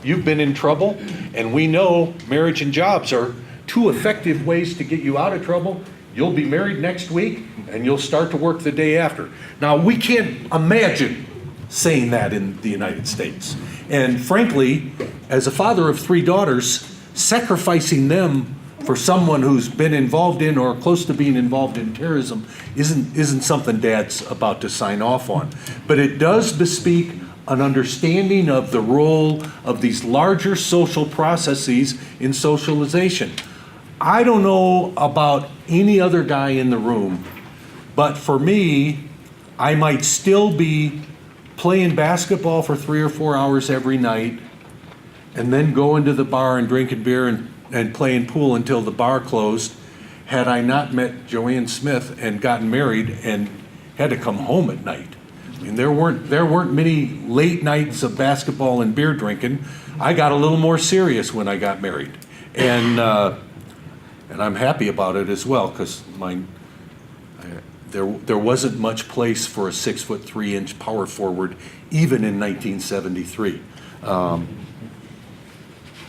you've been in trouble, and we know marriage and jobs are 2 effective ways to get you out of trouble. You'll be married next week, and you'll start to work the day after. Now, we can't imagine saying that in the United States. And frankly, as a father of 3 daughters, sacrificing them for someone who's been involved in or close to being involved in terrorism isn't something Dad's about to sign off on. But it does bespeak an understanding of the role of these larger social processes in socialization. I don't know about any other guy in the room, but for me, I might still be playing basketball for 3 or 4 hours every night, and then going to the bar and drinking beer and playing pool until the bar closed, had I not met Joanne Smith and gotten married and had to come home at night. I mean, there weren't many late nights of basketball and beer drinking. I got a little more serious when I got married, and I'm happy about it as well, because there wasn't much place for a 6'3" power forward even in 1973.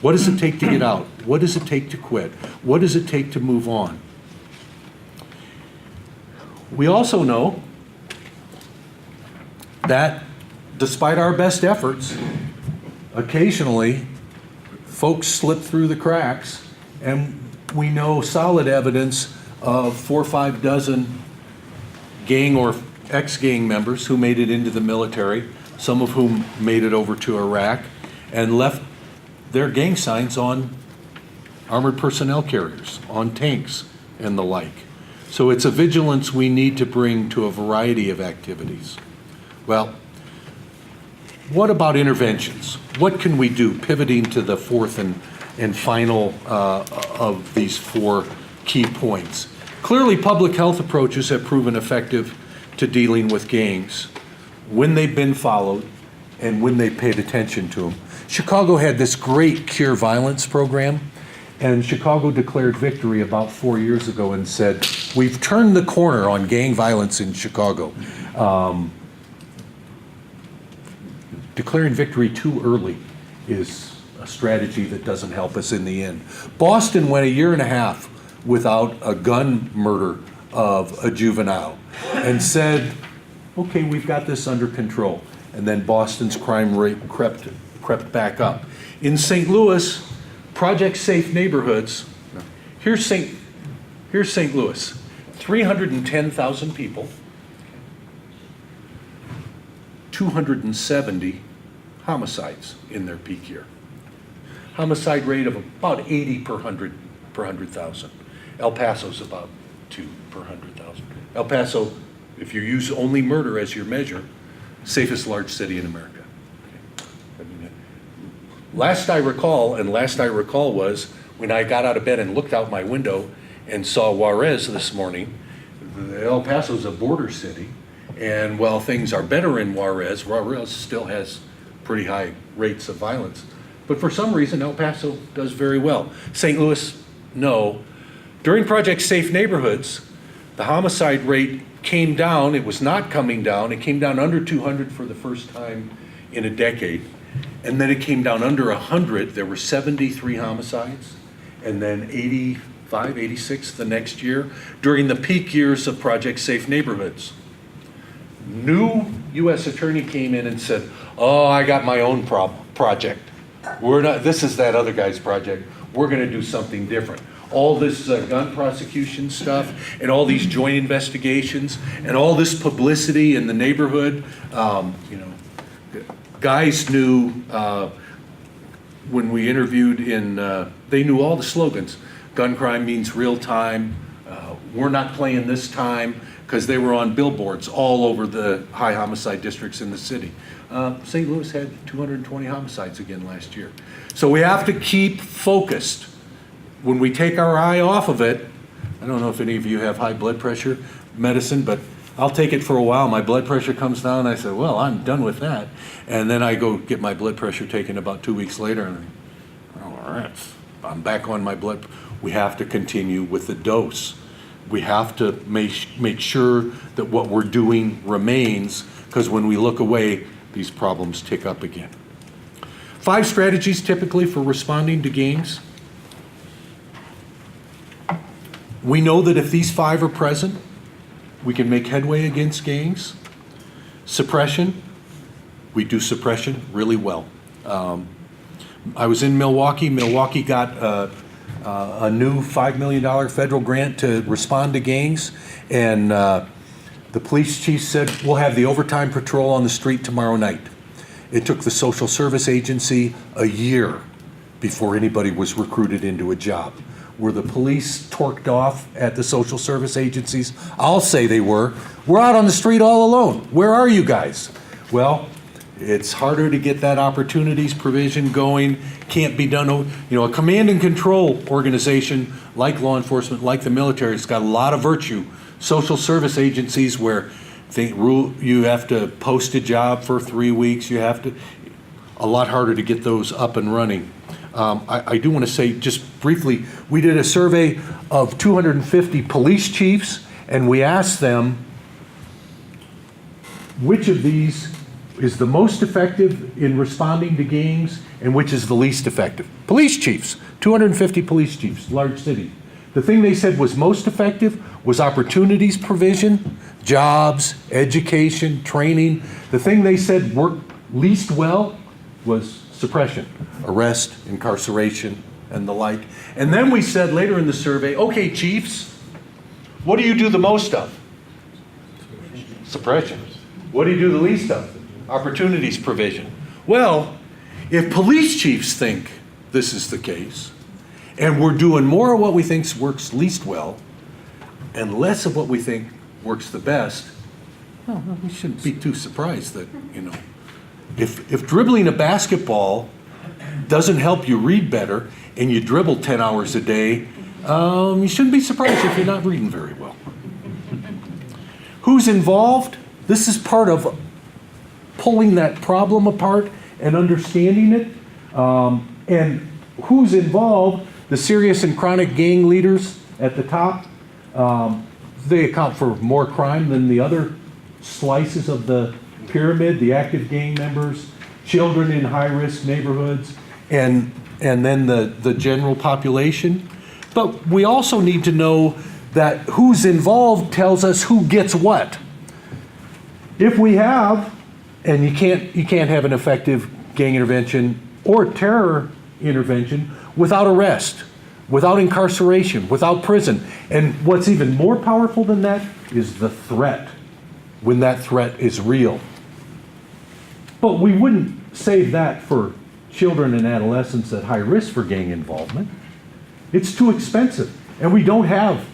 What does it take to get out? What does it take to quit? What does it take to move on? We also know that despite our best efforts, occasionally folks slip through the cracks, and we know solid evidence of 4 or 5 dozen gang or ex-gang members who made it into the military, some of whom made it over to Iraq, and left their gang signs on armored personnel carriers, on tanks, and the like. So it's a vigilance we need to bring to a variety of activities. Well, what about interventions? What can we do, pivoting to the fourth and final of these 4 key points? Clearly, public health approaches have proven effective to dealing with gangs when they've been followed and when they paid attention to them. Chicago had this great Cure Violence program, and Chicago declared victory about 4 years ago and said, we've turned the corner on gang violence in Chicago. Declaring victory too early is a strategy that doesn't help us in the end. Boston went 1.5 years without a gun murder of a juvenile and said, okay, we've got this under control. And then Boston's crime rate crept back up. In St. Louis, Project Safe Neighborhoods, here's St. Louis, 310,000 people, 270 homicides in their peak year. Homicide rate of about 80 per 100,000. El Paso's about 2 per 100,000. El Paso, if you use only murder as your measure, safest large city in America. Last I recall was when I got out of bed and looked out my window and saw Juarez this morning. El Paso's a border city, and while things are better in Juarez still has pretty high rates of violence. But for some reason, El Paso does very well. St. Louis, no. During Project Safe Neighborhoods, the homicide rate came down. It was not coming down. It came down under 200 for the first time in a decade. And then it came down under 100. There were 73 homicides, and then 85, 86 the next year during the peak years of Project Safe Neighborhoods. New U.S. attorney came in and said, oh, I got my own project. This is that other guy's project. We're going to do something different. All this gun prosecution stuff and all these joint investigations and all this publicity in the neighborhood, guys knew when we interviewed they knew all the slogans. Gun crime means real time. We're not playing this time, because they were on billboards all over the high homicide districts in the city. St. Louis had 220 homicides again last year. So we have to keep focused. When we take our eye off of it, I don't know if any of you have high blood pressure medicine, but I'll take it for a while. My blood pressure comes down, and I say, well, I'm done with that. And then I go get my blood pressure taken about 2 weeks later, and all right, I'm back on my blood. We have to continue with the dose. We have to make sure that what we're doing remains, because when we look away, these problems tick up again. 5 strategies typically for responding to gangs. We know that if these 5 are present, we can make headway against gangs. Suppression, we do suppression really well. I was in Milwaukee. Milwaukee got a new $5 million federal grant to respond to gangs, and the police chief said, we'll have the overtime patrol on the street tomorrow night. It took the social service agency a year before anybody was recruited into a job. Were the police torqued off at the social service agencies? I'll say they were. We're out on the street all alone. Where are you guys? Well, it's harder to get that opportunities provision going. Can't be done. A command and control organization like law enforcement, like the military, it's got a lot of virtue. Social service agencies where you have to post a job for 3 weeks. A lot harder to get those up and running. I do want to say just briefly, we did a survey of 250 police chiefs, and we asked them which of these is the most effective in responding to gangs and which is the least effective? Police chiefs, 250 police chiefs, large city. The thing they said was most effective was opportunities provision, jobs, education, training. The thing they said worked least well was suppression, arrest, incarceration, and the like. And then we said later in the survey, okay, chiefs, what do you do the most of? Suppression. What do you do the least of? Opportunities provision. Well, if police chiefs think this is the case, and we're doing more of what we think works least well, and less of what we think works the best, well, we shouldn't be too surprised that, if dribbling a basketball doesn't help you read better, and you dribble 10 hours a day, you shouldn't be surprised if you're not reading very well. Who's involved? This is part of pulling that problem apart and understanding it. And who's involved? The serious and chronic gang leaders at the top. They account for more crime than the other slices of the pyramid, the active gang members, children in high-risk neighborhoods, and then the general population. But we also need to know that who's involved tells us who gets what. If we have, and you can't have an effective gang intervention or terror intervention without arrest, without incarceration, without prison. And what's even more powerful than that is the threat, when that threat is real. But we wouldn't save that for children and adolescents at high risk for gang involvement. It's too expensive. And we don't have,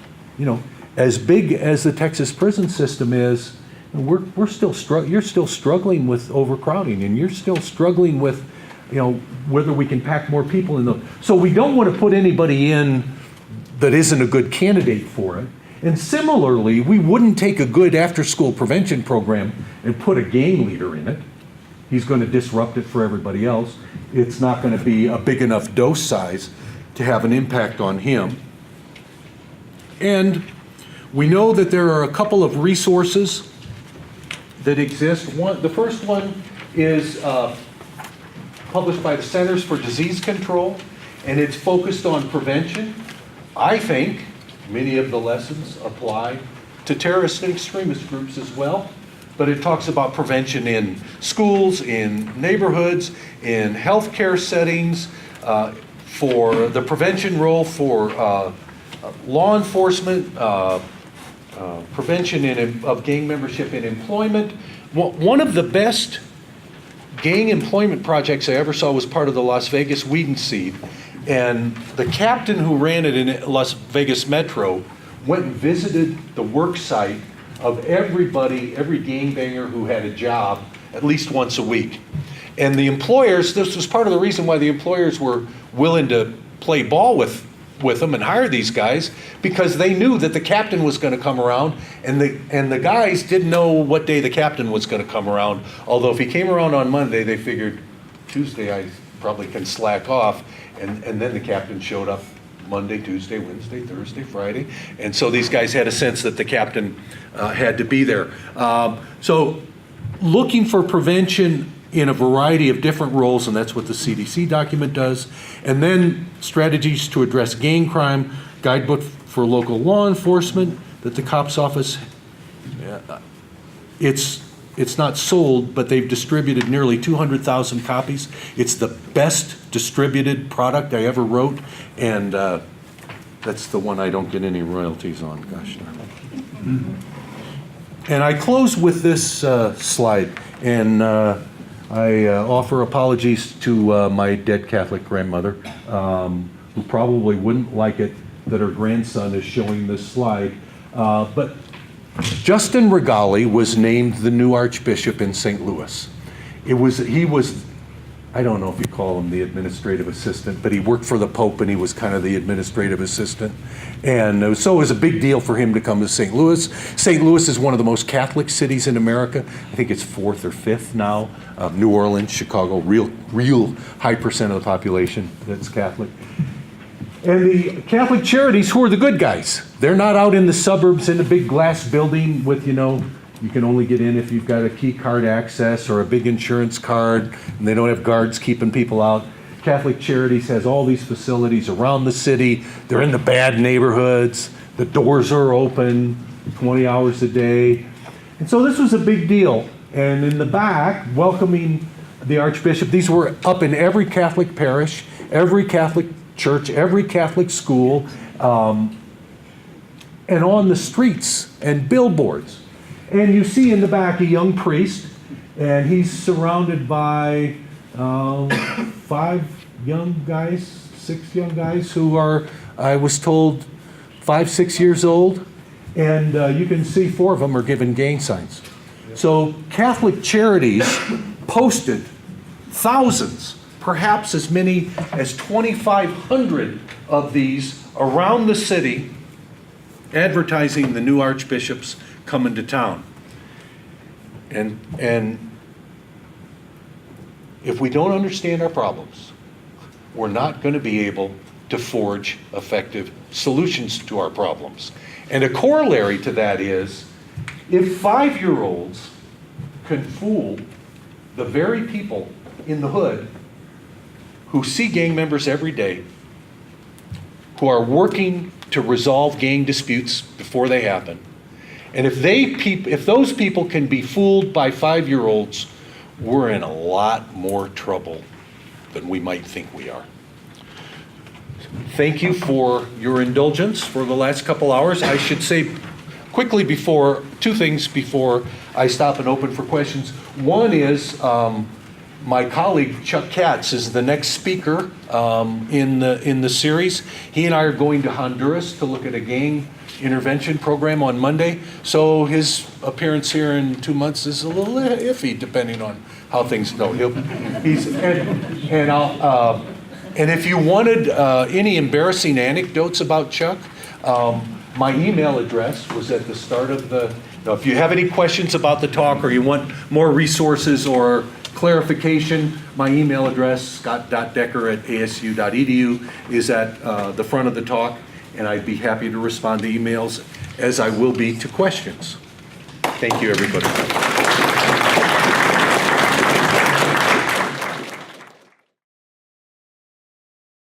as big as the Texas prison system is, you're still struggling with overcrowding, and you're still struggling with, whether we can pack more people in those. So we don't want to put anybody in that isn't a good candidate for it. And similarly, we wouldn't take a good after-school prevention program and put a gang leader in it. He's going to disrupt it for everybody else. It's not going to be a big enough dose size to have an impact on him. And we know that there are a couple of resources that exist. The first one is published by the Centers for Disease Control, and it's focused on prevention. I think many of the lessons apply to terrorist and extremist groups as well, but it talks about prevention in schools, in neighborhoods, in healthcare settings, for the prevention role for law enforcement, prevention of gang membership in employment. One of the best gang employment projects I ever saw was part of the Las Vegas Weed and Seed. And the captain who ran it in Las Vegas Metro went and visited the work site of everybody, every gangbanger who had a job at least once a week. And the employers, this was part of the reason why the employers were willing to play ball with them and hire these guys, because they knew that the captain was going to come around, and the guys didn't know what day the captain was going to come around. Although if he came around on Monday, they figured Tuesday I probably can slack off, and then the captain showed up Monday, Tuesday, Wednesday, Thursday, Friday, and so these guys had a sense that the captain had to be there. So looking for prevention in a variety of different roles, and that's what the CDC document does. And then strategies to address gang crime, guidebook for local law enforcement that the COPS office, it's not sold, but they've distributed nearly 200,000 copies. It's the best distributed product I ever wrote, and that's the one I don't get any royalties on, gosh darn it. And I close with this slide, and I offer apologies to my dead Catholic grandmother, who probably wouldn't like it that her grandson is showing this slide. But Justin Regali was named the new Archbishop in St. Louis. He was, I don't know if you call him the administrative assistant, but he worked for the Pope and he was kind of the administrative assistant. And so it was a big deal for him to come to St. Louis. St. Louis is one of the most Catholic cities in America. I think it's 4th or 5th now. New Orleans, Chicago, real high percent of the population that's Catholic. And the Catholic Charities, who are the good guys? They're not out in the suburbs in a big glass building with, You can only get in if you've got a key card access or a big insurance card, and they don't have guards keeping people out. Catholic Charities has all these facilities around the city. They're in the bad neighborhoods. The doors are open 20 hours a day. And so this was a big deal. And in the back, welcoming the Archbishop, these were up in every Catholic parish, every Catholic church, every Catholic school, and on the streets and billboards. And you see in the back a young priest, and he's surrounded by 6 young guys who are, I was told, 5, 6 years old. And you can see 4 of them are given gang signs. So Catholic Charities posted thousands, perhaps as many as 2,500 of these around the city, advertising the new archbishop's coming to town. And if we don't understand our problems, we're not going to be able to forge effective solutions to our problems. And a corollary to that is, if 5-year-olds can fool the very people in the hood who see gang members every day, who are working to resolve gang disputes before they happen, and if those people can be fooled by 5-year-olds, we're in a lot more trouble than we might think we are. Thank you for your indulgence for the last couple hours. I should say quickly two things before I stop and open for questions. One is my colleague Chuck Katz is the next speaker in the series. He and I are going to Honduras to look at a gang intervention program on Monday. So his appearance here in 2 months is a little iffy, depending on how things go. And if you wanted any embarrassing anecdotes about Chuck, my email address was at the start of the. Now, if you have any questions about the talk or you want more resources or clarification, my email address, scott.decker@asu.edu, is at the front of the talk, and I'd be happy to respond to emails, as I will be to questions. Thank you, everybody.